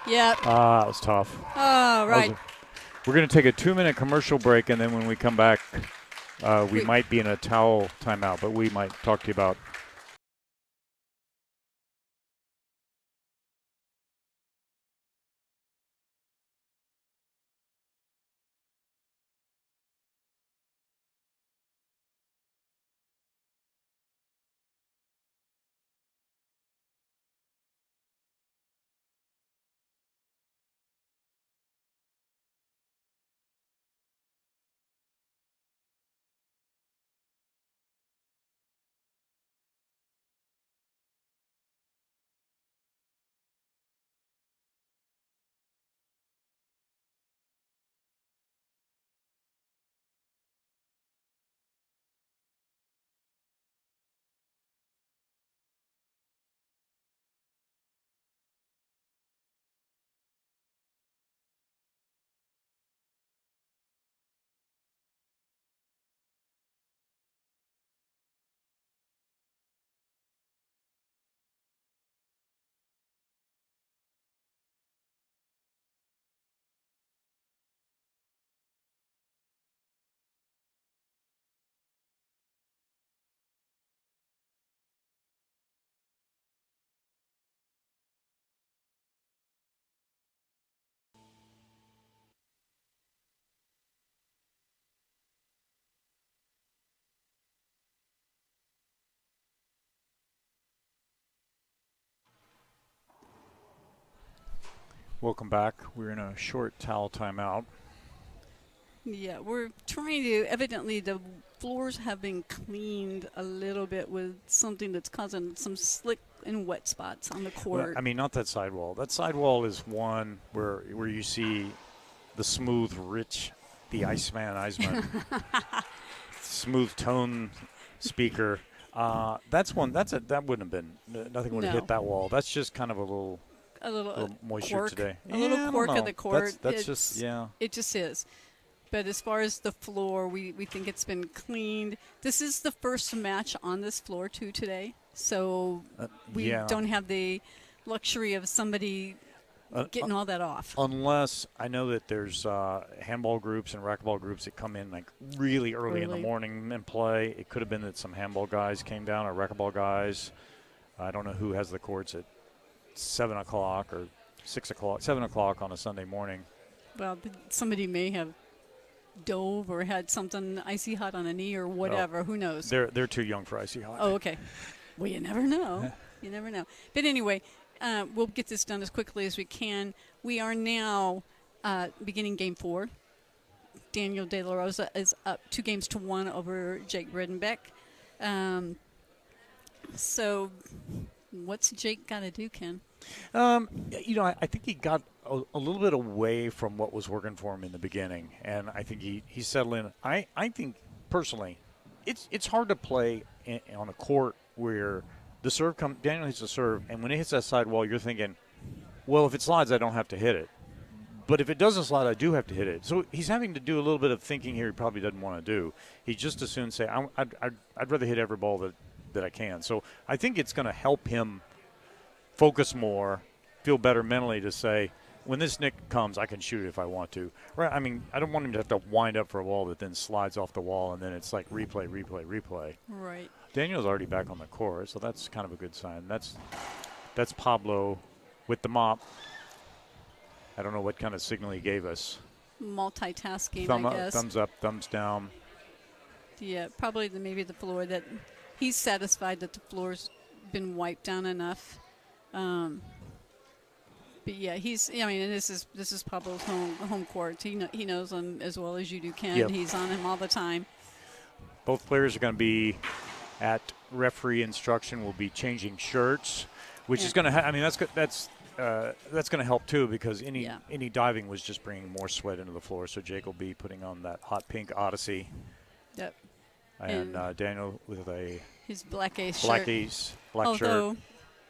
[SPEAKER 1] Yep.
[SPEAKER 2] That was tough.
[SPEAKER 1] Oh, right.
[SPEAKER 2] We're going to take a 2-minute commercial break, and then when we come back, we might be in a towel timeout, but we might talk to you about Welcome back. We're in a short towel timeout.
[SPEAKER 1] Yeah, we're trying to, evidently the floors have been cleaned a little bit with something that's causing some slick and wet spots on the court.
[SPEAKER 2] Well, I mean, not that sidewall. That sidewall is one where you see the smooth, rich, the Iceman, smooth tone speaker. That's one. That wouldn't have been. Nothing would have
[SPEAKER 1] No.
[SPEAKER 2] hit that wall. That's just kind of a little moisture
[SPEAKER 1] quirk,
[SPEAKER 2] today.
[SPEAKER 1] a little
[SPEAKER 2] I don't
[SPEAKER 1] quirk
[SPEAKER 2] know.
[SPEAKER 1] of the court.
[SPEAKER 2] That's just yeah.
[SPEAKER 1] It just is. But as far as the floor, we think it's been cleaned. This is the first match on this floor too today, so we
[SPEAKER 2] yeah.
[SPEAKER 1] don't have the luxury of somebody getting all that off.
[SPEAKER 2] Unless I know that there's handball groups and racquetball groups that come in like really early in the morning and play. It could have been that some handball guys came down or racquetball guys. I don't know who has the courts at 7 o'clock or 6 o'clock, 7 o'clock on a Sunday morning.
[SPEAKER 1] Well, somebody may have dove or had something icy hot on a knee or whatever. Who knows?
[SPEAKER 2] They're too young for icy hot.
[SPEAKER 1] Oh, okay. Well, you never know. You never know. But anyway, we'll get this done as quickly as we can. We are now beginning game 4. Daniel De La Rosa is up 2-1 over Jake Bredenbeck. So what's Jake got to do, Ken?
[SPEAKER 2] I think he got a little bit away from what was working for him in the beginning, and I think he settled in. I think, personally, it's hard to play on a court where the serve Daniel hits the serve, and when it hits that sidewall, you're thinking, well, if it slides, I don't have to hit it. But if it doesn't slide, I do have to hit it. So he's having to do a little bit of thinking here he probably doesn't want to do. He just as soon say, I'd rather hit every ball that I can. So I think it's going to help him focus more, feel better mentally to say, when this nick comes, I can shoot it if I want to. Right? I mean, I don't want him to have to wind up for a ball that then slides off the wall, and then it's like replay.
[SPEAKER 1] Right.
[SPEAKER 2] Daniel's already back on the court, so that's kind of a good sign. That's Pablo with the mop. I don't know what kind of signal he gave us.
[SPEAKER 1] Multitasking,
[SPEAKER 2] Thumb
[SPEAKER 1] I
[SPEAKER 2] up,
[SPEAKER 1] guess.
[SPEAKER 2] thumbs up, thumbs down.
[SPEAKER 1] Yeah, probably maybe the floor that he's satisfied that the floor's been wiped down enough. But yeah, and this is Pablo's home court. He knows him as well as you do, Ken.
[SPEAKER 2] Yep.
[SPEAKER 1] He's on him all the time.
[SPEAKER 2] Both players are going to be at referee instruction. Will be changing shirts, which is going to. That's going to help too, because any diving was just bringing more sweat into the floor. So Jake will be putting on that hot pink Odyssey.
[SPEAKER 1] Yep.
[SPEAKER 2] And Daniel with
[SPEAKER 1] his black ace
[SPEAKER 2] black
[SPEAKER 1] shirt.
[SPEAKER 2] shirt.
[SPEAKER 1] Although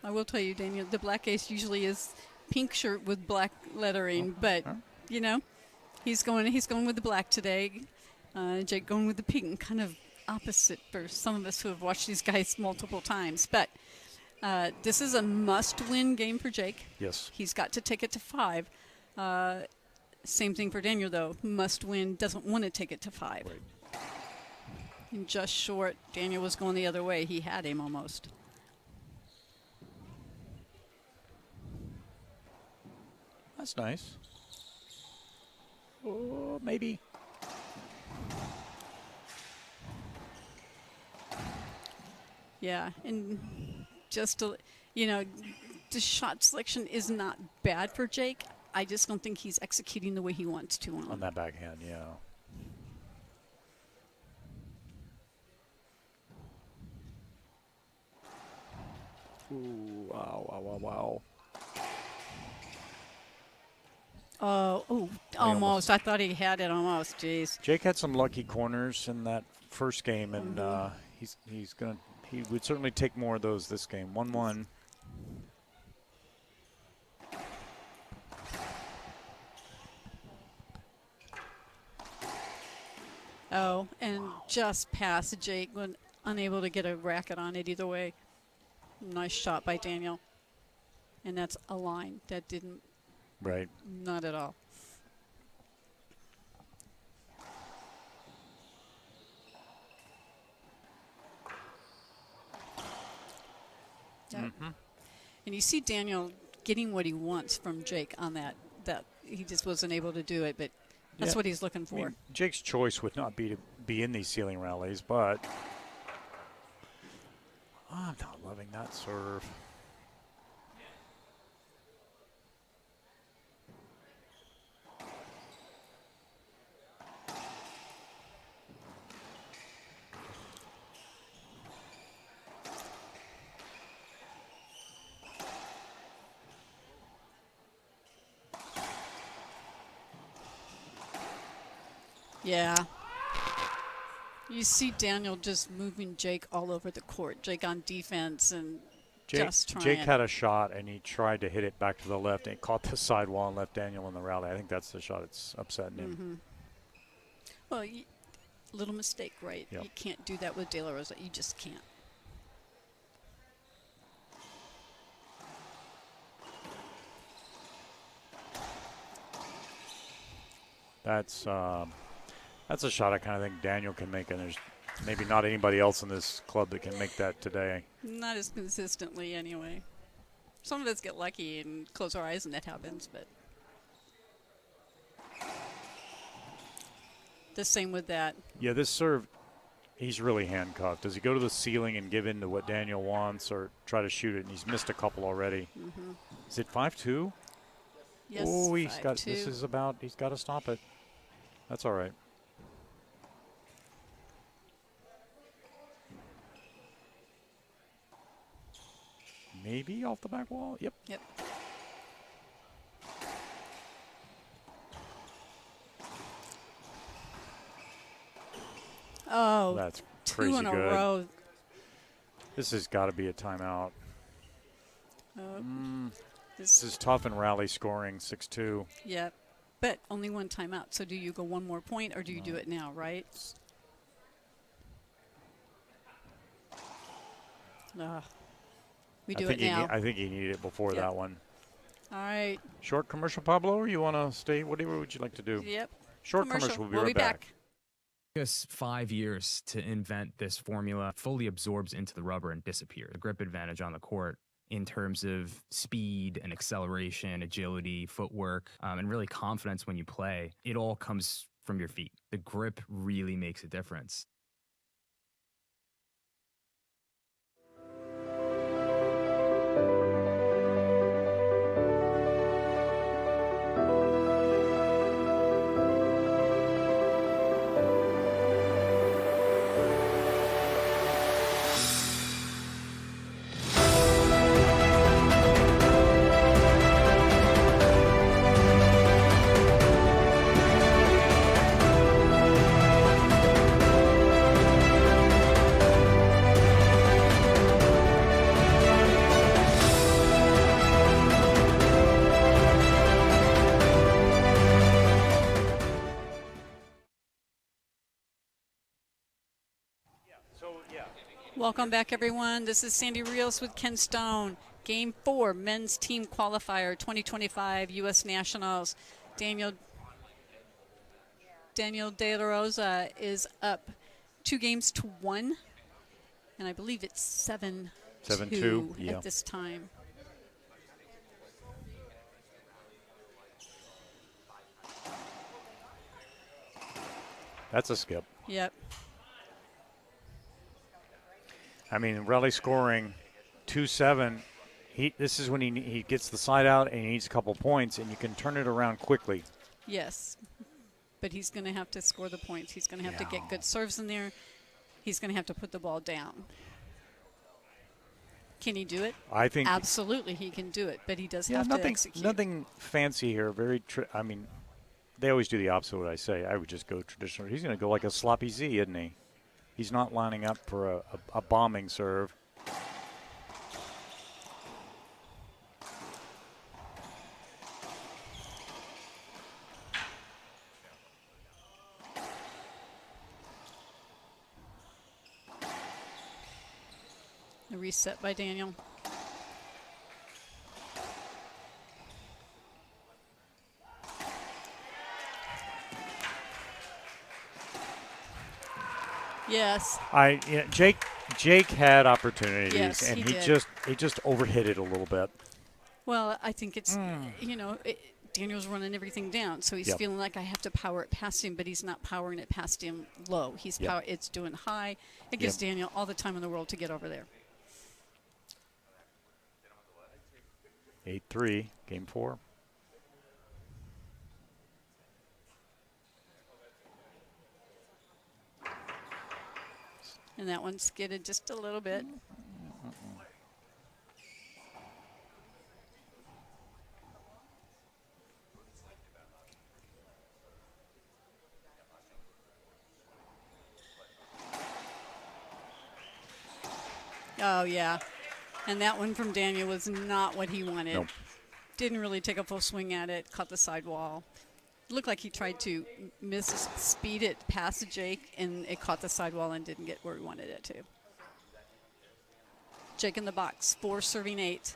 [SPEAKER 1] I will tell you, Daniel, the black ace usually is pink shirt with black lettering, but he's going with the black today. Jake going with the pink, kind of opposite for some of us who have watched these guys multiple times. But this is a must-win game for Jake.
[SPEAKER 2] Yes.
[SPEAKER 1] He's got to take it to 5. Same thing for Daniel, though. Must win, doesn't want to take it to 5.
[SPEAKER 2] Right.
[SPEAKER 1] And just short, Daniel was going the other way. He had him almost.
[SPEAKER 2] That's nice. Oh, maybe.
[SPEAKER 1] Yeah, and just to, the shot selection is not bad for Jake. I just don't think he's executing the way he wants to
[SPEAKER 2] On that backhand, yeah. Ooh, wow.
[SPEAKER 1] Almost. I thought he had it almost. Jeez.
[SPEAKER 2] Jake had some lucky corners in that first game, and he would certainly take more of those this game. 1-1.
[SPEAKER 1] Oh, and just past Jake, when unable to get a racket on it either way. Nice shot by Daniel. And that's a line that didn't.
[SPEAKER 2] Right.
[SPEAKER 1] Not at all.
[SPEAKER 2] Mm-hmm.
[SPEAKER 1] And you see Daniel getting what he wants from Jake on that he just wasn't able to do it, but that's what he's looking for.
[SPEAKER 2] I mean, Jake's choice would not be to be in these ceiling rallies, but I'm not loving that serve.
[SPEAKER 1] Yeah. You see Daniel just moving Jake all over the court. Jake on defense and just trying.
[SPEAKER 2] Jake had a shot, and he tried to hit it back to the left, and it caught the sidewall and left Daniel in the rally. I think that's the shot that's upsetting him.
[SPEAKER 1] Well, little mistake, right?
[SPEAKER 2] Yep.
[SPEAKER 1] You can't do that with De La Rosa. You just can't.
[SPEAKER 2] That's a shot I kind of think Daniel can make, and there's maybe not anybody else in this club that can make that today.
[SPEAKER 1] Not as consistently, anyway. Some of us get lucky and close our eyes and that happens, but the same with that.
[SPEAKER 2] Yeah, this serve, he's really handcuffed. Does he go to the ceiling and give in to what Daniel wants, or try to shoot it? And he's missed a couple already. Is it 5-2?
[SPEAKER 1] Yes.
[SPEAKER 2] Oh, he's got.
[SPEAKER 1] 5-2.
[SPEAKER 2] This is about. He's got to stop it. That's all right. Maybe off the back wall. Yep.
[SPEAKER 1] Yep. Oh,
[SPEAKER 2] That's
[SPEAKER 1] two
[SPEAKER 2] crazy
[SPEAKER 1] in a
[SPEAKER 2] good.
[SPEAKER 1] row.
[SPEAKER 2] This has got to be a timeout. This
[SPEAKER 1] This,
[SPEAKER 2] is tough in rally scoring, 6-2.
[SPEAKER 1] yep. But only one timeout. So do you go one more point or do you do it now, right? We do it now.
[SPEAKER 2] I think he needed it before
[SPEAKER 1] Yep.
[SPEAKER 2] that one.
[SPEAKER 1] All right.
[SPEAKER 2] Short commercial, Pablo, or you want to stay? Whatever would you like to do?
[SPEAKER 1] Yep.
[SPEAKER 2] Short commercial. We'll be right back.
[SPEAKER 4] Took us 5 years to invent this formula. Fully absorbs into the rubber and disappears. The grip advantage on the court in terms of speed and acceleration, agility, footwork, and really confidence when you play. It all comes from your feet. The grip really makes a difference.
[SPEAKER 1] Welcome back, everyone. This is Sandy Rios with Ken Stone. Game 4, men's team qualifier, 2025 U.S. Nationals. Daniel De La Rosa is up 2-1, and I believe it's 7-2
[SPEAKER 2] yeah.
[SPEAKER 1] at this time.
[SPEAKER 2] That's a skip.
[SPEAKER 1] Yep.
[SPEAKER 2] I mean, rally scoring 2-7. This is when he gets the side out and he needs a couple points, and you can turn it around quickly.
[SPEAKER 1] Yes. But he's going to have to score the points. He's going to have to get good serves in there. He's going to have to put the ball down. Can he do it?
[SPEAKER 2] I think
[SPEAKER 1] Absolutely he can do it, but he does have to execute.
[SPEAKER 2] Nothing fancy here. I mean, they always do the opposite of what I say. I would just go traditional. He's going to go like a sloppy Z, isn't he? He's not lining up for a bombing serve.
[SPEAKER 1] A reset by Daniel. Yes.
[SPEAKER 2] Jake had opportunities,
[SPEAKER 1] Yes,
[SPEAKER 2] and
[SPEAKER 1] he
[SPEAKER 2] he
[SPEAKER 1] did.
[SPEAKER 2] just overhit it a little bit.
[SPEAKER 1] Well, I think it's, Daniel's running everything down, so he's
[SPEAKER 2] Yep.
[SPEAKER 1] feeling like I have to power it past him, but he's not powering it past him low. It's doing high. It gives
[SPEAKER 2] Yep.
[SPEAKER 1] Daniel all the time in the world to get over there.
[SPEAKER 2] 8-3, game 4.
[SPEAKER 1] And that one skidded just a little bit. Oh, yeah. And that one from Daniel was not what he wanted.
[SPEAKER 2] Nope.
[SPEAKER 1] Didn't really take a full swing at it, caught the sidewall. Looked like he tried to speed it past Jake, and it caught the sidewall and didn't get where he wanted it to. Jake in the box, 4 serving 8.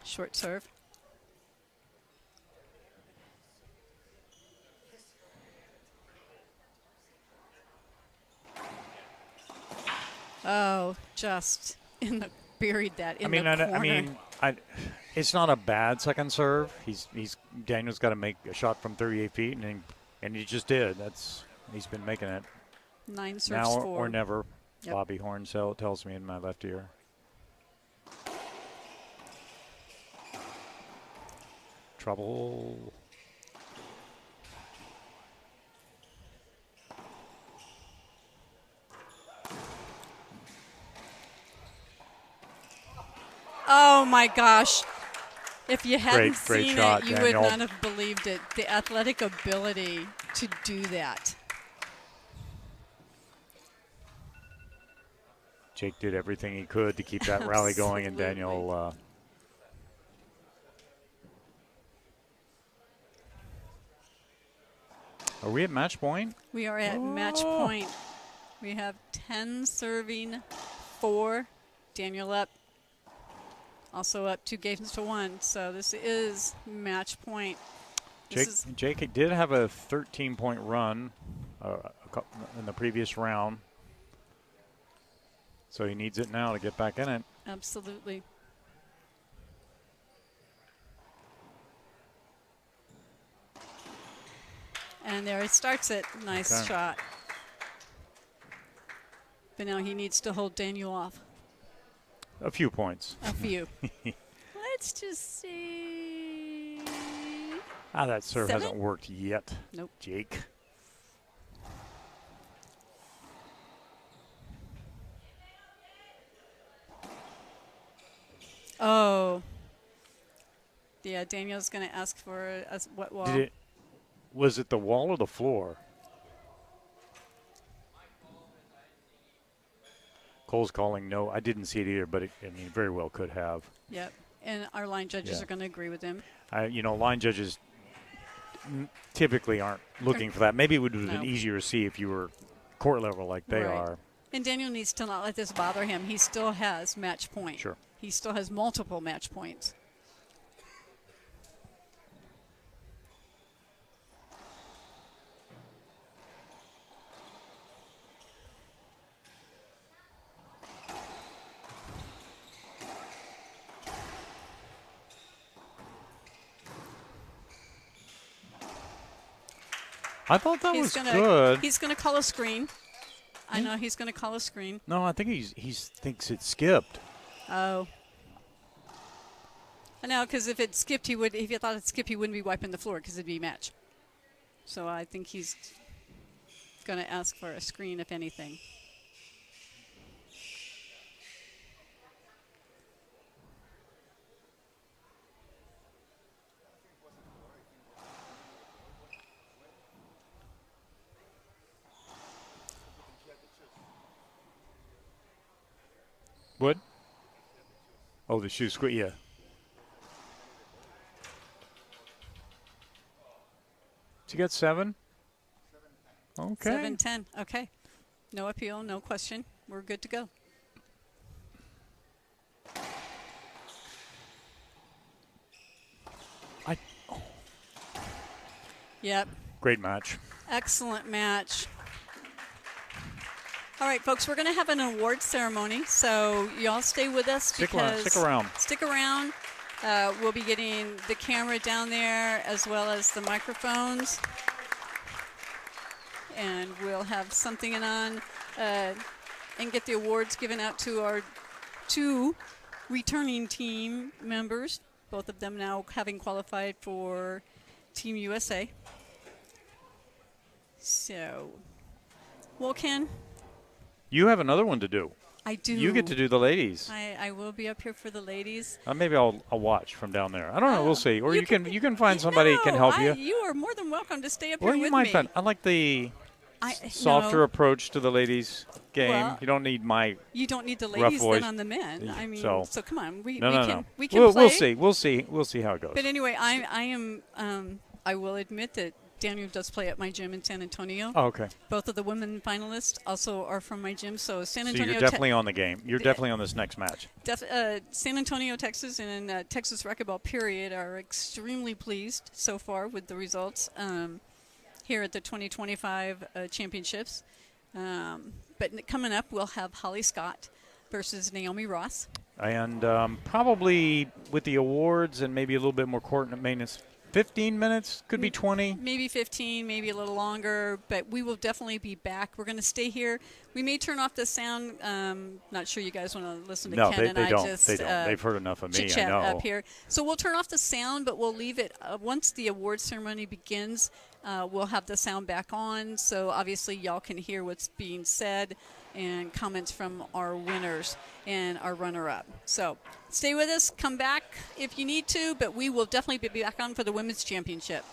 [SPEAKER 1] Short serve. Oh, just buried that in the corner.
[SPEAKER 2] It's not a bad second serve. Daniel's got to make a shot from 38 feet, and he just did. He's been making it.
[SPEAKER 1] 9 serves
[SPEAKER 2] now
[SPEAKER 1] 4.
[SPEAKER 2] or never.
[SPEAKER 1] Yep.
[SPEAKER 2] Bobby Horn tells me in my left ear. Trouble.
[SPEAKER 1] Oh my gosh. If you hadn't
[SPEAKER 2] Great
[SPEAKER 1] seen
[SPEAKER 2] shot,
[SPEAKER 1] it, you
[SPEAKER 2] Daniel.
[SPEAKER 1] would not have believed it. The athletic ability to do that.
[SPEAKER 2] Jake did everything he could to keep that rally going, and
[SPEAKER 1] Absolutely.
[SPEAKER 2] Daniel. Are we at match point?
[SPEAKER 1] We are at match point. We have 10 serving 4. Daniel up. Also up 2 games to 1. So this is match point.
[SPEAKER 2] Jake did have a 13-point run in the previous round. So he needs it now to get back in it.
[SPEAKER 1] Absolutely. And there he starts it. Nice
[SPEAKER 2] Okay.
[SPEAKER 1] shot. But now he needs to hold Daniel off.
[SPEAKER 2] A few points.
[SPEAKER 1] A few. Let's just see.
[SPEAKER 2] That serve
[SPEAKER 1] 7?
[SPEAKER 2] hasn't worked yet.
[SPEAKER 1] Nope.
[SPEAKER 2] Jake.
[SPEAKER 1] Oh. Yeah, Daniel's going to ask for a wet wall.
[SPEAKER 2] Was it the wall or the floor? Cole's calling no. I didn't see it either, but it very well could have.
[SPEAKER 1] Yep. And our line judges
[SPEAKER 2] Yeah.
[SPEAKER 1] are going to agree with him.
[SPEAKER 2] Line judges typically aren't looking for that. Maybe it would have been
[SPEAKER 1] No.
[SPEAKER 2] easier to see if you were court level like they
[SPEAKER 1] Right.
[SPEAKER 2] are.
[SPEAKER 1] And Daniel needs to not let this bother him. He still has match point.
[SPEAKER 2] Sure.
[SPEAKER 1] He still has multiple match points.
[SPEAKER 2] I thought that was
[SPEAKER 1] gonna,
[SPEAKER 2] good.
[SPEAKER 1] He's going to call a screen. I know he's going to call a screen.
[SPEAKER 2] No, I think he thinks it skipped.
[SPEAKER 1] Oh. I know, because if it skipped, if he thought it skipped, he wouldn't be wiping the floor because it'd be match. So I think he's going to ask for a screen, if anything.
[SPEAKER 2] What? Oh, the shoe squeak. Yeah. She got 7. Okay.
[SPEAKER 1] 7-10. Okay. No appeal, no question. We're good to go. Yep.
[SPEAKER 2] Great match.
[SPEAKER 1] Excellent match. All right, folks, we're going to have an award ceremony, so y'all stay with us.
[SPEAKER 2] Stick around.
[SPEAKER 1] Stick around. We'll be getting the camera down there as well as the microphones. And we'll have something on and get the awards given out to our 2 returning team members, both of them now having qualified for Team USA. So, well, Ken,
[SPEAKER 2] You have another one to do.
[SPEAKER 1] I do.
[SPEAKER 2] You get to do the ladies.
[SPEAKER 1] I will be up here for the ladies.
[SPEAKER 2] Maybe I'll watch from down there. I don't know. We'll see. Or you can find
[SPEAKER 1] No,
[SPEAKER 2] somebody who can help you.
[SPEAKER 1] You are more than welcome to stay up
[SPEAKER 2] Well,
[SPEAKER 1] here
[SPEAKER 2] you
[SPEAKER 1] with
[SPEAKER 2] might
[SPEAKER 1] me.
[SPEAKER 2] find. I like the
[SPEAKER 1] I-
[SPEAKER 2] softer
[SPEAKER 1] no.
[SPEAKER 2] approach to the ladies game.
[SPEAKER 1] Well,
[SPEAKER 2] you don't need my.
[SPEAKER 1] You don't need the
[SPEAKER 2] rough
[SPEAKER 1] ladies
[SPEAKER 2] voice.
[SPEAKER 1] then on the men. I mean,
[SPEAKER 2] So-
[SPEAKER 1] so come on, we
[SPEAKER 2] No.
[SPEAKER 1] can
[SPEAKER 2] We'll
[SPEAKER 1] play.
[SPEAKER 2] see. We'll see how it goes.
[SPEAKER 1] But anyway, I am. I will admit that Daniel does play at my gym in San Antonio.
[SPEAKER 2] Oh, okay.
[SPEAKER 1] Both of the women finalists also are from my gym. So San
[SPEAKER 2] So
[SPEAKER 1] Antonio.
[SPEAKER 2] you're definitely on the game. You're definitely on this next match.
[SPEAKER 1] San Antonio, Texas, and Texas Racquetball period are extremely pleased so far with the results here at the 2025 championships. But coming up, we'll have Holly Scott versus Naomi Ross.
[SPEAKER 2] And probably with the awards and maybe a little bit more court maintenance, 15 minutes, could be 20.
[SPEAKER 1] Maybe 15, maybe a little longer, but we will definitely be back. We're going to stay here. We may turn off the sound. Not sure you guys want to listen to
[SPEAKER 2] No,
[SPEAKER 1] Ken
[SPEAKER 2] they
[SPEAKER 1] and
[SPEAKER 2] don't.
[SPEAKER 1] I just
[SPEAKER 2] They don't. They've heard enough of me. I
[SPEAKER 1] chit-chat
[SPEAKER 2] know.
[SPEAKER 1] up here. So we'll turn off the sound, but we'll leave it. Once the award ceremony begins, we'll have the sound back on. So obviously y'all can hear what's being said and comments from our winners and our runner-up. So stay with us. Come back if you need to, but we will definitely be back on for the Women's Championship.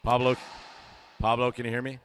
[SPEAKER 7] Pablo, can you hear me?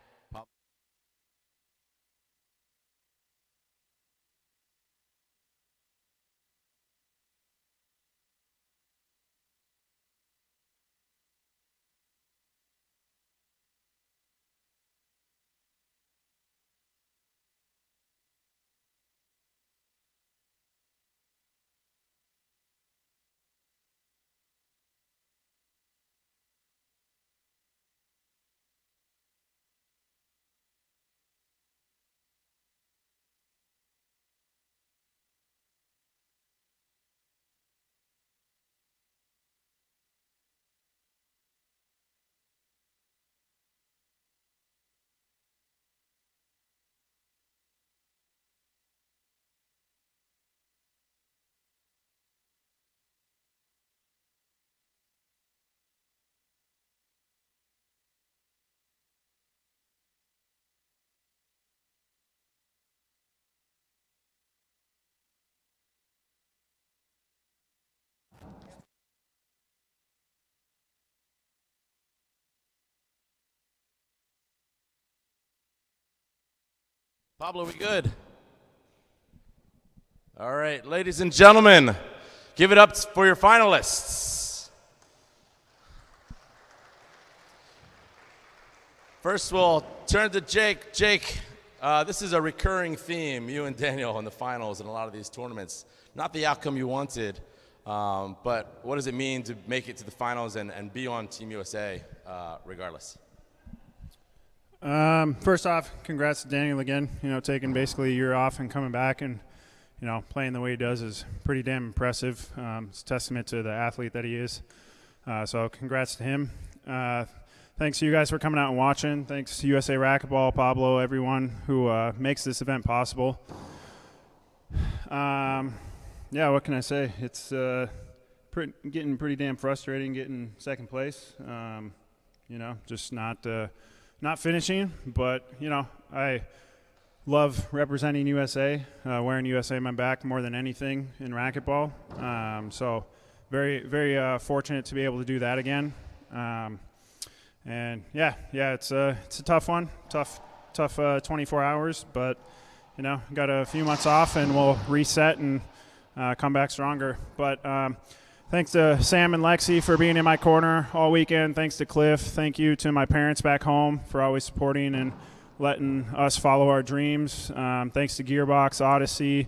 [SPEAKER 7] Pablo, we good? All right, ladies and gentlemen, give it up for your finalists. First, we'll turn to Jake. Jake, this is a recurring theme, you and Daniel in the finals in a lot of these tournaments. Not the outcome you wanted, but what does it mean to make it to the finals and be on Team USA regardless?
[SPEAKER 8] First off, congrats to Daniel again. Taking basically a year off and coming back and, playing the way he does is pretty damn impressive. It's a testament to the athlete that he is. So congrats to him. Thanks to you guys for coming out and watching. Thanks to USA Racquetball, Pablo, everyone who makes this event possible. Yeah, what can I say? It's getting pretty damn frustrating getting second place. Just not finishing, but I love representing USA, wearing USA on my back more than anything in racquetball. So very, very fortunate to be able to do that again. And yeah, it's a tough one, tough 24 hours, but got a few months off and we'll reset and come back stronger. But thanks to Sam and Lexi for being in my corner all weekend. Thanks to Cliff. Thank you to my parents back home for always supporting and letting us follow our dreams. Thanks to Gearbox, Odyssey,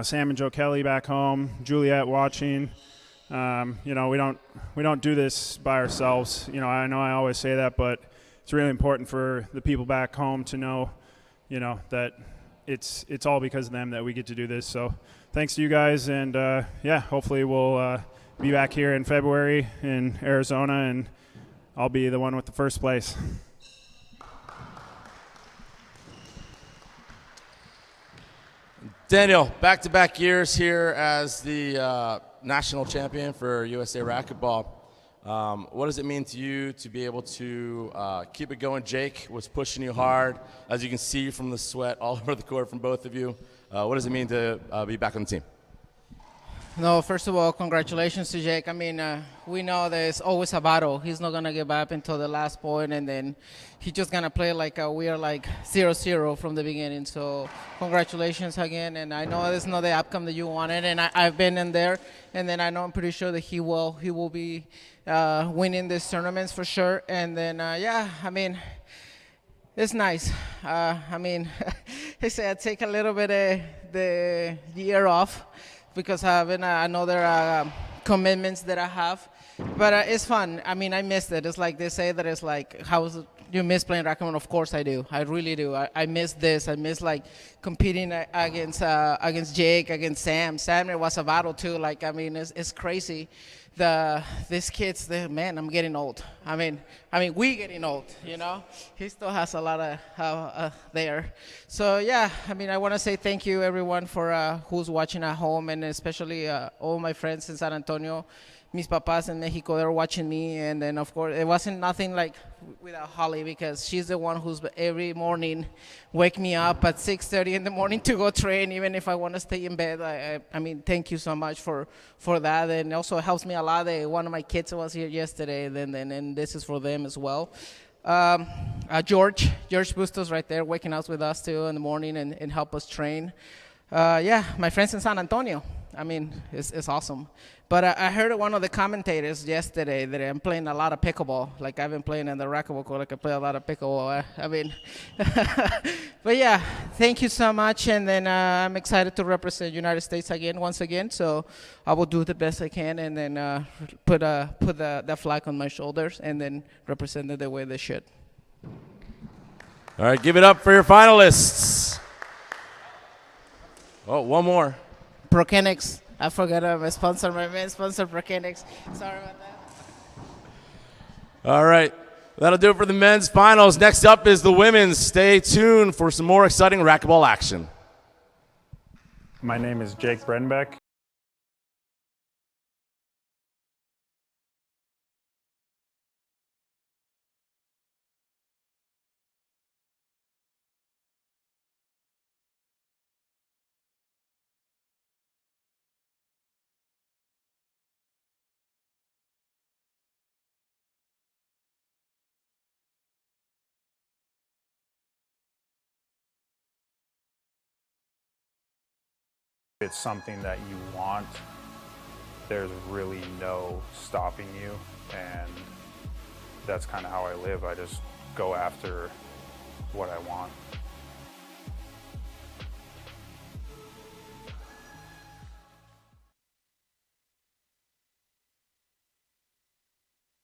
[SPEAKER 8] Sam and Joe Kelly back home, Juliet watching. We don't do this by ourselves. I know I always say that, but it's really important for the people back home to know, that it's all because of them that we get to do this. So thanks to you guys, and hopefully we'll be back here in February in Arizona, and I'll be the one with the first place.
[SPEAKER 7] Daniel, back-to-back years here as the national champion for USA Racquetball. What does it mean to you to be able to keep it going? Jake was pushing you hard, as you can see from the sweat all over the court from both of you. What does it mean to be back on the team?
[SPEAKER 9] No, first of all, congratulations to Jake. I mean, we know there's always a battle. He's not going to give up until the last point, and then he's just going to play like we are like 0-0 from the beginning. So congratulations again, and I know this is not the outcome that you wanted, and I've been in there, and then I know I'm pretty sure that he will be winning these tournaments for sure. And then, I mean, it's nice. I mean, I said take a little bit of the year off, because I have another commitments that I have. But it's fun. I mean, I missed it. It's like they say that it's like, you miss playing racquetball? Of course I do. I really do. I miss this. I miss like competing against Jake, against Sam. Sam, it was a battle too. Like, I mean, it's crazy. These kids, man, I'm getting old. I mean, we getting old, He still has a lot of there. So, yeah, I mean, I want to say thank you, everyone, for who's watching at home, and especially all my friends in San Antonio. Mis papás in Mexico, they're watching me. And then, of course, it wasn't nothing like without Holly, because she's the one who's every morning wake me up at 6:30 in the morning to go train, even if I want to stay in bed. I mean, thank you so much for that. And also helps me a lot. One of my kids was here yesterday, and this is for them as well. George Bustos right there waking up with us too in the morning and help us train. My friends in San Antonio. I mean, it's awesome. But I heard one of the commentators yesterday that I'm playing a lot of pickleball. Like, I've been playing in the racquetball court. Like, I play a lot of pickleball. I mean, but yeah, thank you so much. And then I'm excited to represent United States once again. So I will do the best I can, and then put the flag on my shoulders, and then represent it the way they should.
[SPEAKER 7] All right, give it up for your finalists. Oh, one more.
[SPEAKER 9] Prokenix. I forgot my sponsor, my main sponsor, Prokenix. Sorry about that.
[SPEAKER 7] All right. That'll do it for the men's finals. Next up is the women's. Stay tuned for some more exciting racquetball action.
[SPEAKER 10] My name is Jake BREDENBECK.
[SPEAKER 5] If it's something that you want, there's really no stopping you, and that's kind of how I live. I just go after what I want.